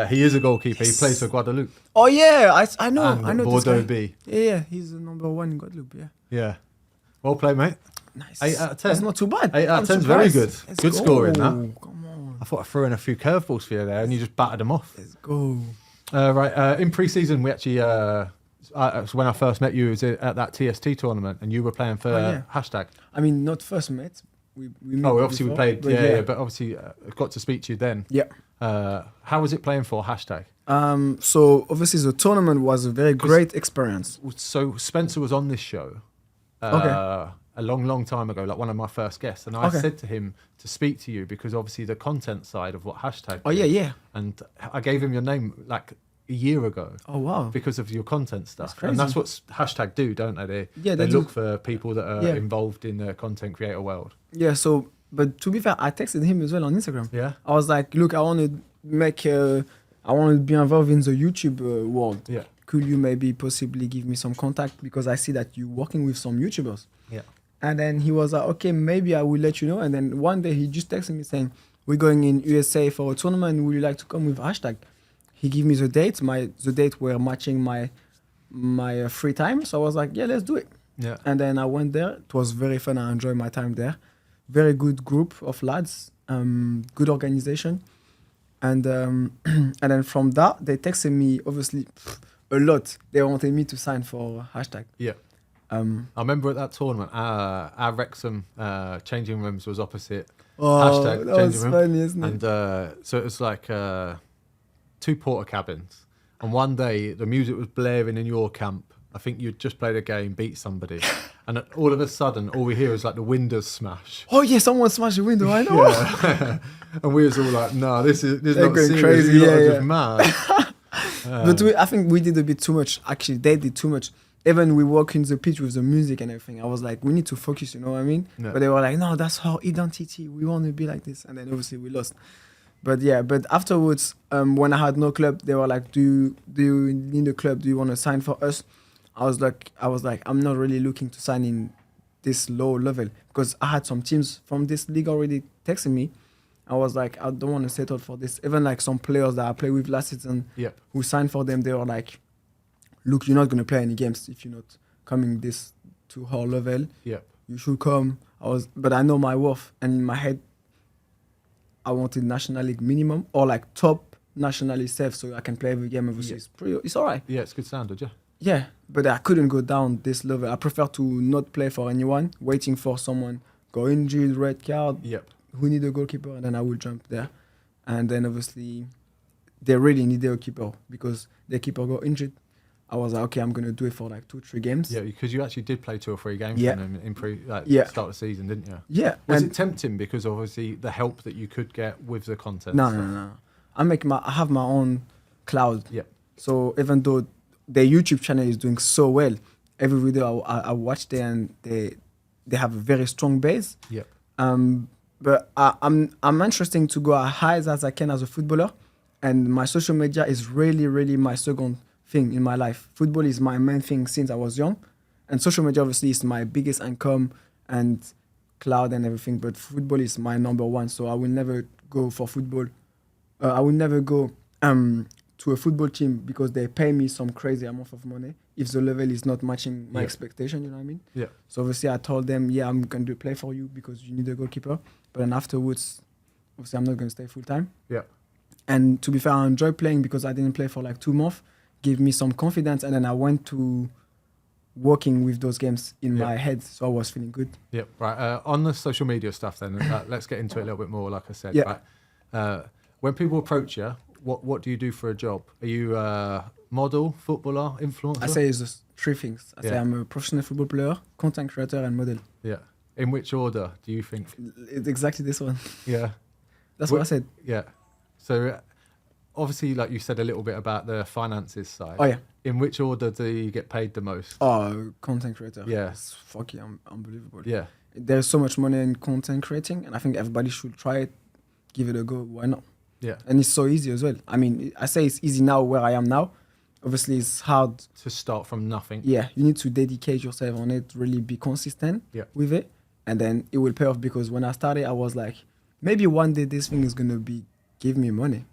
He is a goalkeeper. He plays for Guadeloupe. Oh yeah, I know. And I know Bordeaux this guy. B. Yeah, he's the number 1 in Guadeloupe. Yeah. Yeah. Well played, mate. Nice. 8 out of 10. That's not too bad. 8 out I'm of 10 is very surprised. good. Let's Good go. scoring, that. Come on. I thought I threw in a few curveballs for you there and you just battered them off. Let's go. Right. In pre-season, we actually, when I first met you, it was at that TST tournament and you were playing for yeah. Hashtag. I mean, not first met. We met Obviously before, we played, but yeah, but obviously got to speak to you then. Yeah. How was it playing for Hashtag? So obviously the tournament was a very great experience. So Spencer was on this show a long time ago, like one of my first guests, and I said to him to speak to you because obviously the content side of what Hashtag Oh did, yeah. and I gave him your name like a year ago. Oh wow. Because of your content stuff. That's crazy. And that's what Hashtag do, don't they? Yeah, they they do. look for people that are Yeah. involved in the content creator world. Yeah. So, but to be fair, I texted him as well on Instagram. Yeah. I was like, look, I want to make. I want to be involved in the YouTube world. Yeah. Could you maybe possibly give me some contact because I see that you're working with some YouTubers. Yeah. And then he was like, okay, maybe I will let you know. And then one day he just texted me saying, we're going in USA for a tournament. Would you like to come with Hashtag? He gave me the date. The date were matching my free time. So I was like, yeah, let's do it. Yeah. And then I went there. It was very fun. I enjoyed my time there. Very good group of lads. Good organization. And and then from that, they texted me, obviously, a lot. They wanted me to sign for Hashtag. Yeah. I remember at that tournament, our Wrexham changing rooms was opposite Hashtag that changing was room. funny, isn't it? And so it was like 2 porter cabins. And one day the music was blaring in your camp. I think you'd just played a game, beat somebody. And all of a sudden, all we hear is like the windows smash. Oh yeah, someone smashed the window. I know. Yeah. And we was all like, no, this is They're not going serious. crazy, You lot are yeah, just mad. But I think we did a bit too much. Actually, they did too much. Even we walk in the pitch with the music and everything. I was like, we need to focus, you know what I mean? Yeah. But they were like, no, that's our identity. We want to be like this. And then obviously we lost. But yeah, but afterwards, when I had no club, they were like, do you need a club? Do you want to sign for us? I was like, I'm not really looking to sign in this low level because I had some teams from this league already texting me. I was like, I don't want to settle for this. Even like some players that I played with last season who signed for them, they were like, look, you're not going to play any games if you're not coming this to our level. Yep. You should come. But I know my worth. And in my head, I wanted National League minimum or like top National League safe so I can play every game. Obviously, it's all right. Yeah, it's good standard, yeah. Yeah, but I couldn't go down this level. I prefer to not play for anyone, waiting for someone go injured, red card, who need a goalkeeper, and then I will jump there. And then obviously, they really needed a keeper because their keeper got injured. I was like, okay, I'm going to do it for like 2-3 games. Yeah, because you actually did play 2 or 3 games Yeah. for them in start of the season, didn't you? Yeah. Was and it tempting because obviously the help that you could get with the content? No. I have my own cloud. Yeah. So even though their YouTube channel is doing so well, every video I watch there and they have a very strong base. Yeah. But I'm interested to go as high as I can as a footballer, and my social media is really, really my second thing in my life. Football is my main thing since I was young, and social media obviously is my biggest income and cloud and everything. But football is my number 1, so I will never go for football. I will never go to a football team because they pay me some crazy amount of money if the level is not matching my expectation, you know what I mean? Yeah. So obviously I told them, I'm going to play for you because you need a goalkeeper. But then afterwards, obviously I'm not going to stay full time. Yeah. And to be fair, I enjoy playing because I didn't play for like 2 months, gave me some confidence. And then I went to working with those games in my head. So I was feeling good. Yeah. Right. On the social media stuff then, let's get into it a little bit more, like I said. Yeah. Right? When people approach you, what do you do for a job? Are you a model, footballer, influencer? I say it's just 3 things. I say I'm a professional football player, content creator, and model. Yeah. In which order do you think? It's exactly this one. Yeah. That's what I said. Yeah. So obviously, like you said a little bit about the finances side. Oh, yeah. In which order do you get paid the most? Oh, content creator. Yeah. It's fucking unbelievable. Yeah. there's so much money in content creating, and I think everybody should try it, give it a go. Why not? Yeah. And it's so easy as well. I mean, I say it's easy now where I am now. Obviously, it's hard to start from nothing. Yeah, you need to dedicate yourself on it, really be consistent with it, and then it will pay off. Because when I started, I was like, maybe one day this thing is gonna give me money,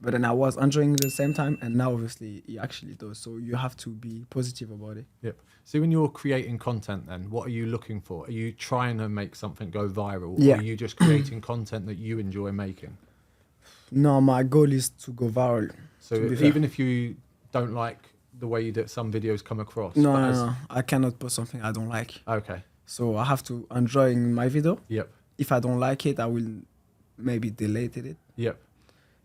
but then I was enjoying it at the same time, and now obviously it actually does. So you have to be positive about it. Yep. So when you're creating content, then what are you looking for? Are you trying to make something go viral? Yeah. Or are you just creating content that you enjoy making? No, my goal is to go viral. So even if you don't like the way that some videos come across. No, I cannot post something I don't like. Okay. So I have to enjoy my video. Yep. If I don't like it, I will maybe delete it. Yep.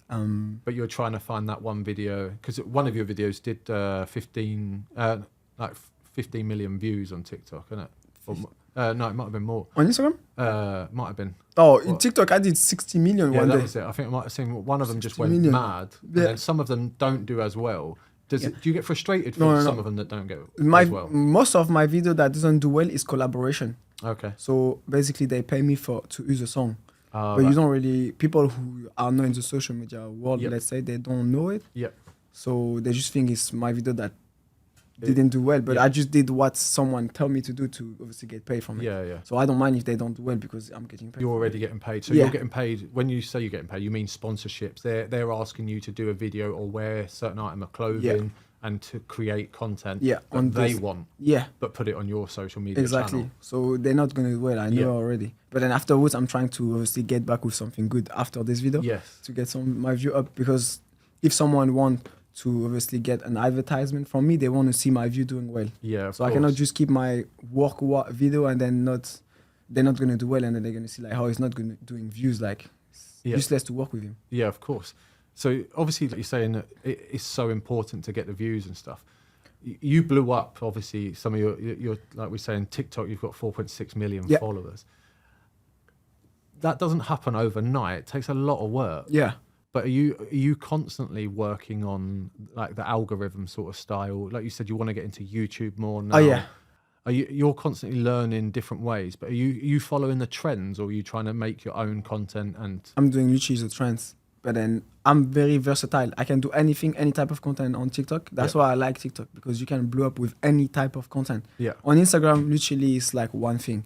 But you're trying to find that one video, because one of your videos did 15 million views on TikTok, isn't it? Or, no, it might have been more. On Instagram? Might have been. Oh, in TikTok, I did 60 million one day. That was it. I think I might have seen one of them just went mad. And then some of them don't do as well. Do you get frustrated from some of them that don't go as well? Most of my video that doesn't do well is collaboration. Okay. So basically, they pay me to use a song. But you don't really, people who are not in the social media world, let's say, they don't know it. Yep. So they just think it's my video that didn't do well, but I just did what someone tell me to do to obviously get paid from it. Yeah. So I don't mind if they don't do well because I'm getting paid. You're already getting paid. So you're getting paid. When you say you're getting paid, you mean sponsorships. They're asking you to do a video or wear a certain item of clothing and to create content that they want. Yeah. But put it on your social media channel. So they're not going to do well. I know already. But then afterwards, I'm trying to obviously get back with something good after this video. Yes. To get my view up, because if someone wants to obviously get an advertisement from me, they want to see my view doing well. Yeah. So I cannot just keep my work video and then they're not going to do well, and then they're going to see like, oh, he's not doing views, like it's useless to work with him. Yeah, of course. So obviously, like you're saying, that it's so important to get the views and stuff. You blew up, obviously. Some of your like we're saying, TikTok. You've got 4.6 million followers. That doesn't happen overnight. It takes a lot of work. Yeah. But are you constantly working on like the algorithm sort of style? Like you said, you want to get into YouTube more now. Oh yeah. You're constantly learning different ways, but are you following the trends, or are you trying to make your own content? And I'm doing literally the trends, but then I'm very versatile. I can do anything, any type of content on TikTok. That's why I like TikTok, because you can blow up with any type of content. Yeah. On Instagram, literally, it's like one thing,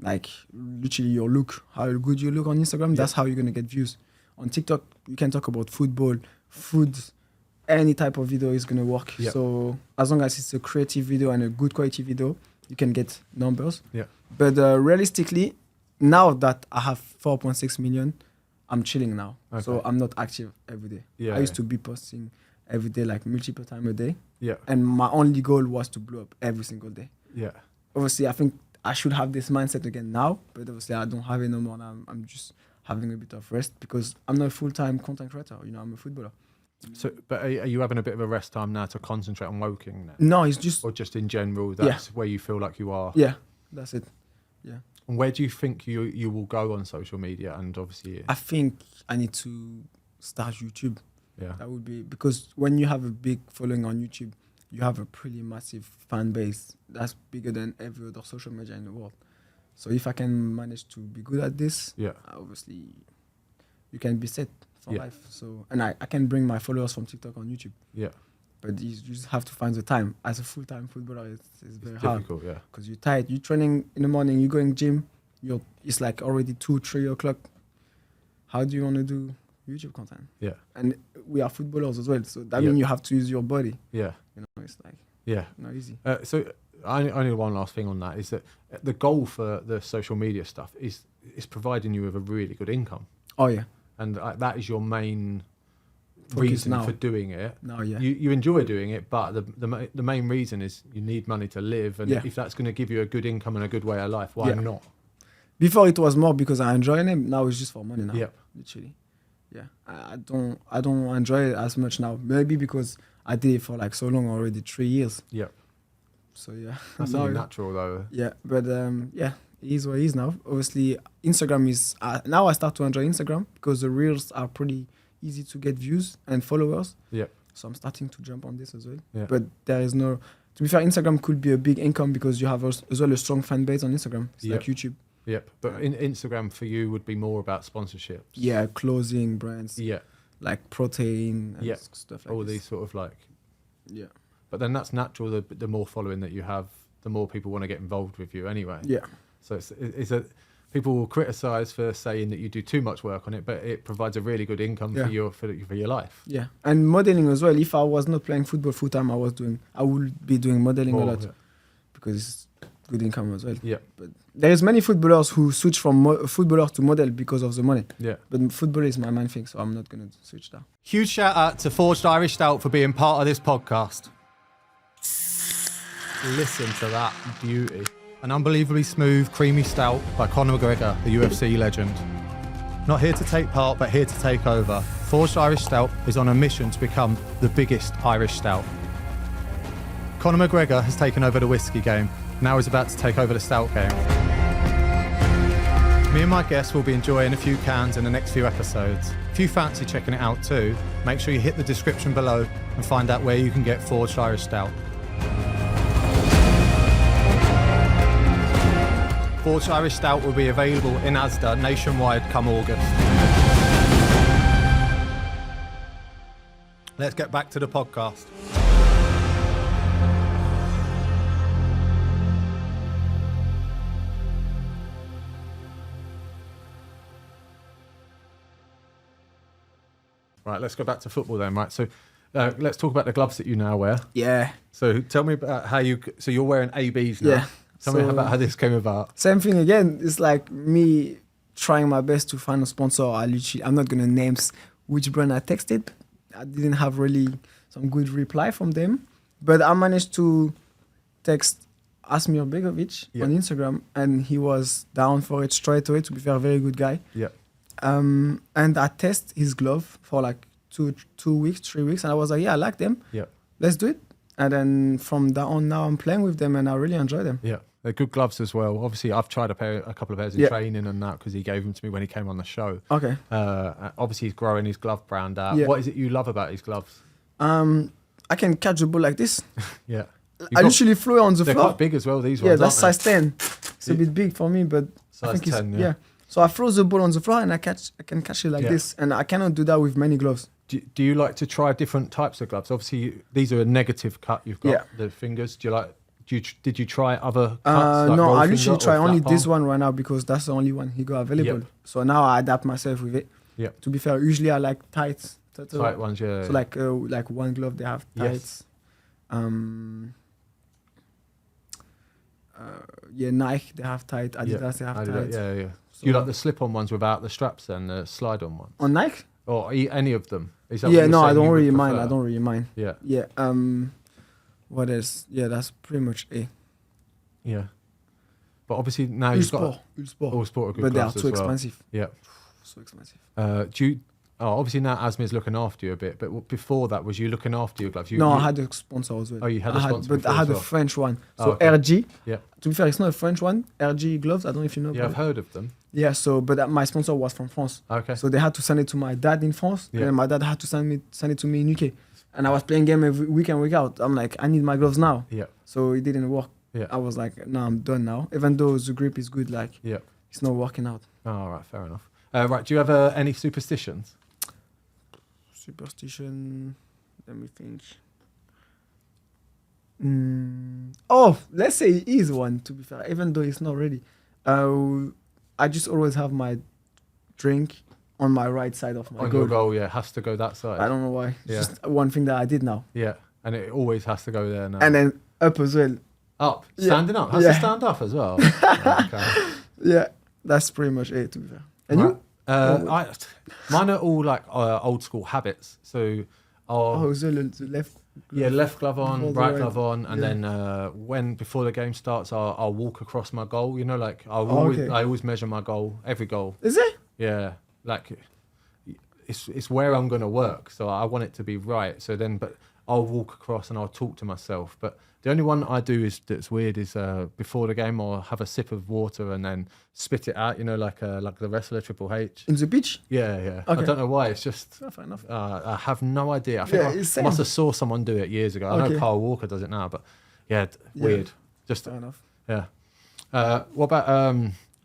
like literally your look, how good you look on Instagram. That's how you're gonna get views. On TikTok, you can talk about football, food, any type of video is going to work. Yep. So as long as it's a creative video and a good quality video, you can get numbers. Yeah. But realistically, now that I have 4.6 million, I'm chilling now. Okay. So I'm not active every day. Yeah, I used to be posting every day, like multiple times a day. Yeah. And my only goal was to blow up every single day. Yeah. Obviously, I think I should have this mindset again now, but obviously I don't have it no more. I'm just having a bit of rest because I'm not a full-time content creator. You know, I'm a footballer. So, but are you having a bit of a rest time now to concentrate on Woking now? No, it's just... Or just in general, that's where you feel like you are? Yeah, that's it. Yeah. And where do you think you will go on social media? And obviously... I think I need to start YouTube. Yeah. That would be... Because when you have a big following on YouTube, you have a pretty massive fan base. That's bigger than every other social media in the world. So if I can manage to be good at this, obviously you can be set for life. So and I can bring my followers from TikTok on YouTube. Yeah. But you just have to find the time. As a full-time footballer, it's very hard. Difficult, yeah. Because you're tired. You're training in the morning, you're going gym, it's like already 2-3 o'clock. How do you want to do YouTube content? Yeah. And we are footballers as well. So that means you have to use your body. Yeah. You know, it's like not easy. So only one last thing on that is that the goal for the social media stuff is providing you with a really good income. Oh yeah, and that is your main reason for doing it. No, yeah, you enjoy doing it, but the main reason is you need money to live, and if that's going to give you a good income and a good way of life, why not? Before it was more because I enjoy it. Now it's just for money. Now, literally, I don't enjoy it as much now. Maybe because I did it for like so long already, 3 years. Yeah. So that's only natural though. Yeah, but it is what it is now. Obviously, Instagram is now I start to enjoy Instagram because the reels are pretty easy to get views and followers. Yeah. So I'm starting to jump on this as well. Yeah. But there is no. To be fair, Instagram could be a big income because you have as well a strong fan base on Instagram. It's like YouTube. Yep. But in Instagram for you would be more about sponsorships. Yeah, clothing brands. Yeah. Like protein and stuff like all this. these sort of like. Yeah. But then that's natural. The more following that you have, the more people want to get involved with you anyway. Yeah. So people will criticise for saying that you do too much work on it, but it provides a really good income for your life. Yeah, and modeling as well. If I was not playing football full time, I would be doing modeling a lot because it's good income as well. Yeah. But there is many footballers who switch from footballer to model because of the money. Yeah. But football is my main thing, so I'm not gonna switch that. Huge shout out to Forged Irish Stout for being part of this podcast. Listen to that beauty. An unbelievably smooth, creamy stout by Conor McGregor, the UFC legend. Not here to take part, but here to take over. Forged Irish Stout is on a mission to become the biggest Irish stout. Conor McGregor has taken over the whiskey game. Now he's about to take over the stout game. Me and my guests will be enjoying a few cans in the next few episodes. If you fancy checking it out too, make sure you hit the description below and find out where you can get Forged Irish Stout. Forged Irish Stout will be available in Asda nationwide come August. Let's get back to the podcast. Right, let's go back to football then, right? So let's talk about the gloves that you now wear. Yeah. So tell me about so you're wearing ABs now. Yeah. Tell me about how this came about. Same thing again. It's like me trying my best to find a sponsor. I'm not gonna name which brand I texted. I didn't have really some good reply from them, but I managed to text Asmir Begovic on Instagram, and he was down for it straight away. To be fair, a very good guy. Yeah. And I test his glove for like 3 weeks, and I was like, yeah, I like them. Yeah. Let's do it. And then from that on, now I'm playing with them, and I really enjoy them. Yeah, they're good gloves as well. Obviously, I've tried a couple of pairs in training and that because he gave them to me when he came on the show. Okay. Obviously, he's growing his glove brand out. Yeah. What is it you love about his gloves? I can catch the ball like this. Yeah. I literally flew on the floor. They're quite big as well, these ones, Yeah, that's aren't size 10. It's a bit big for me, but I Size think 10, it's, yeah. So I throw the ball on the floor and I can catch it like this. And I cannot do that with many gloves. Do you like to try different types of gloves? Obviously, these are a negative cut. You've got the fingers. Did you try other cuts? No, I literally try only this one right now because that's the only one he got available. Yep. So now I adapt myself with it. Yeah. To be fair, usually I like tights. Tight ones, yeah. So like one glove they have tights. Nike they have tight. Adidas they have tight. Yeah. So do you like the slip-on ones without the straps then, the slide-on ones? On Nike? Or any of them? Is that Yeah, no, I don't really mind. I don't really mind. Yeah. Yeah. What else? Yeah, that's pretty much it. Yeah. But obviously now you've got all sport are good but they are gloves too as well. expensive. Yeah. So expensive. Obviously now Asmir's looking after you a bit, but before that, was you looking after your gloves? I had a sponsor as well. Oh, you had a sponsor but I had as well. a French one. So okay. RG. Yeah. To be fair, it's not a French one. RG gloves. I don't know if you know. Yeah, I've heard of them. Yeah. So, but my sponsor was from France. Okay. So they had to send it to my dad in France, and then my dad had to send it to me in UK. And I was playing game every week in, week out. I'm like, I need my gloves now. Yeah. So it didn't work. Yeah. I was like, no, I'm done now. Even though the grip is good, like, it's not working out. Oh, all right, fair enough. Right, do you have any superstitions? Superstition. Let me think. Oh, let's say it is one, to be fair, even though it's not ready. I just always have my drink on my right side of my goal. Your goal, yeah, has to go that side. I don't know why. It's Yeah. just one thing that I did now. Yeah, and it always has to go there now. And then up as well. Up, Yeah. standing up, has to stand up as well. Okay. Yeah, that's pretty much it, to be fair. And Right. you? Mine are all like old school habits. So, the left. left glove on, Before the right right. glove on, and then before the game starts, I'll walk across my goal. You know, like I always measure my goal, every goal. Is it? Yeah, like it's where I'm gonna work, so I want it to be right. So then, but I'll walk across and I'll talk to myself. But the only one I do that's weird is before the game I'll have a sip of water and then spit it out. You know, like the wrestler Triple H. In the pitch? Yeah. Okay. I don't know why. It's just Fair enough. I have no idea. I think I must have saw someone do it years ago. I know Okay. Kyle Walker does it now, but weird. Just Fair enough. yeah. What about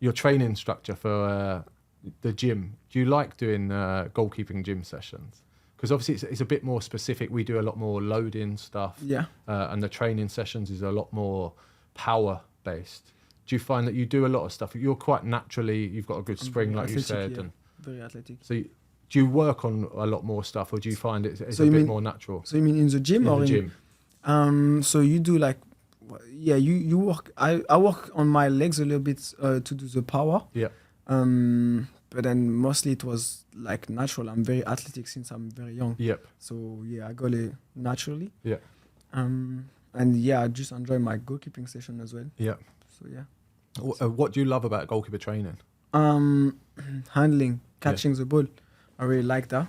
your training structure for the gym. Do you like doing goalkeeping gym sessions? Because obviously it's a bit more specific. We do a lot more loading stuff. Yeah. And the training sessions is a lot more power based. Do you find that you do a lot of stuff? You're quite naturally, you've got a good spring, like you said. Yeah. And Very athletic. so do you work on a lot more stuff, or do you find it's So a bit more natural? So you mean in the gym In or the gym? So you do like, you work. I work on my legs a little bit to do the power. Yeah. But then mostly it was like natural. I'm very athletic since I'm very young. Yep. So yeah, I got it naturally. Yeah. And yeah, I just enjoy my goalkeeping session as well. Yeah. So yeah. What do you love about goalkeeper training? Handling, catching the ball. I really like that.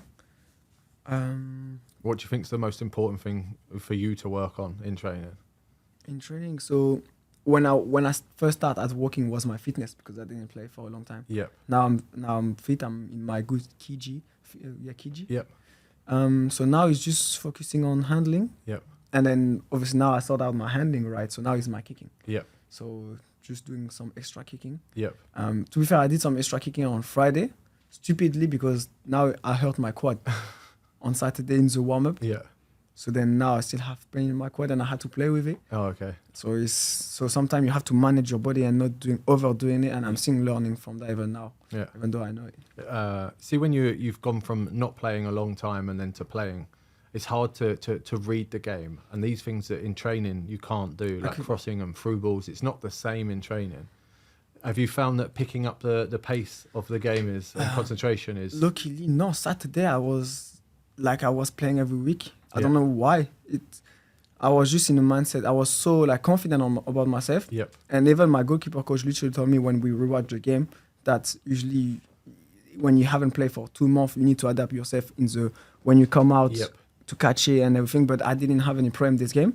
What do you think is the most important thing for you to work on in training? In training, so when I first started working was my fitness, because I didn't play for a long time. Yep. Now I'm fit. I'm in my good kg. Kg. Yep. So now it's just focusing on handling. Yep. And then obviously now I sorted out my handling right. So now it's my kicking. Yep. So just doing some extra kicking. Yep. To be fair, I did some extra kicking on Friday, stupidly, because now I hurt my quad on Saturday in the warm up. Yeah. So then now I still have pain in my quad and I had to play with it. Oh, okay. So sometimes you have to manage your body and not overdoing it. And I'm still learning from that even now. Yeah. Even though I know it. See, when you've gone from not playing a long time and then to playing, it's hard to read the game. And these things that in training you can't do, like crossing and through balls, it's not the same in training. Have you found that picking up the pace of the game and concentration is... Luckily, no. Saturday I was playing every week. I Yeah. don't know why. I was just in a mindset. I was so confident about myself. Yep. And even my goalkeeper coach literally told me when we rewatched the game that usually when you haven't played for 2 months, you need to adapt yourself when you come out to catch it and everything. But I didn't have any problem this game.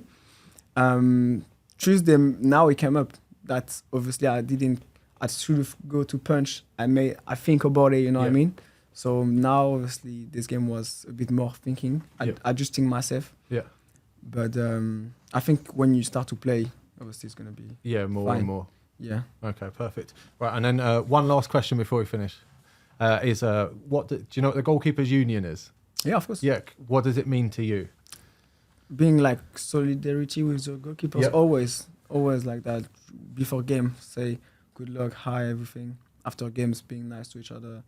Tuesday, now it came up that obviously I should go to punch. I think about it, you know what I mean? So now, obviously, this game was a bit more thinking, adjusting myself. Yeah. But I think when you start to play, obviously, it's going to be more fine. and more. Yeah. Okay, perfect. Right, and then one last question before we finish is, do you know what the Goalkeepers Union is? Yeah, of course. Yeah. What does it mean to you? Being like solidarity with the goalkeepers, always like that. Before game, say good luck, hi, everything. After games, being nice to each other.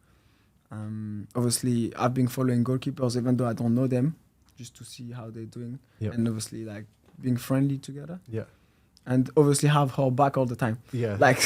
Obviously, I've been following goalkeepers even though I don't know them, just to see how they're doing. Yep. And obviously, like being friendly together. Yeah. And obviously have her back all the time. Yeah. Like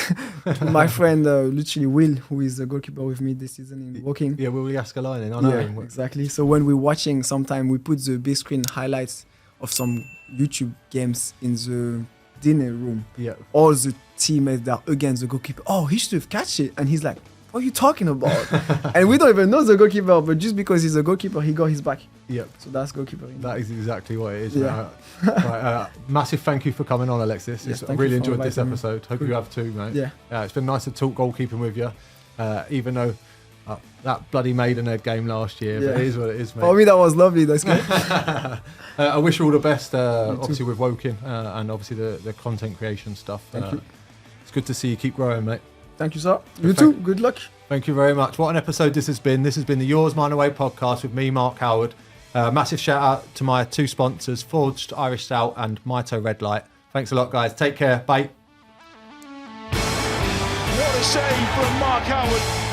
my friend, literally Will, who is the goalkeeper with me this season in Woking. Yeah, Will Yaskalainen, I know him. Exactly. So when we're watching, sometimes we put the big screen highlights of some YouTube games in the dinner room. Yeah. All the teammates that are against the goalkeeper. Oh, he should have catched it. And he's like, what are you talking about? And we don't even know the goalkeeper, but just because he's a goalkeeper, he got his back. Yep. So that's goalkeeper. That is exactly what it is. Yeah. Right, massive thank you for coming on, Alexis. Yes, I really enjoyed this inviting me. episode. Hope you have too, mate. Yeah. It's been nice to talk goalkeeping with you, even though that bloody Maidenhead game last year, but it is what it is, mate. For me, that was lovely. That's good. I wish you all the best, obviously with Woking and obviously the content creation stuff. Thank you. It's good to see you keep growing, mate. Thank you, sir. You too. Good luck. Thank you very much. What an episode this has been. This has been the Yours Mine Away podcast with me, Mark Howard. Massive shout out to my 2 sponsors, Forged Irish Stout and Mito Red Light. Thanks a lot, guys. Take care. Bye. What a save from Mark Howard.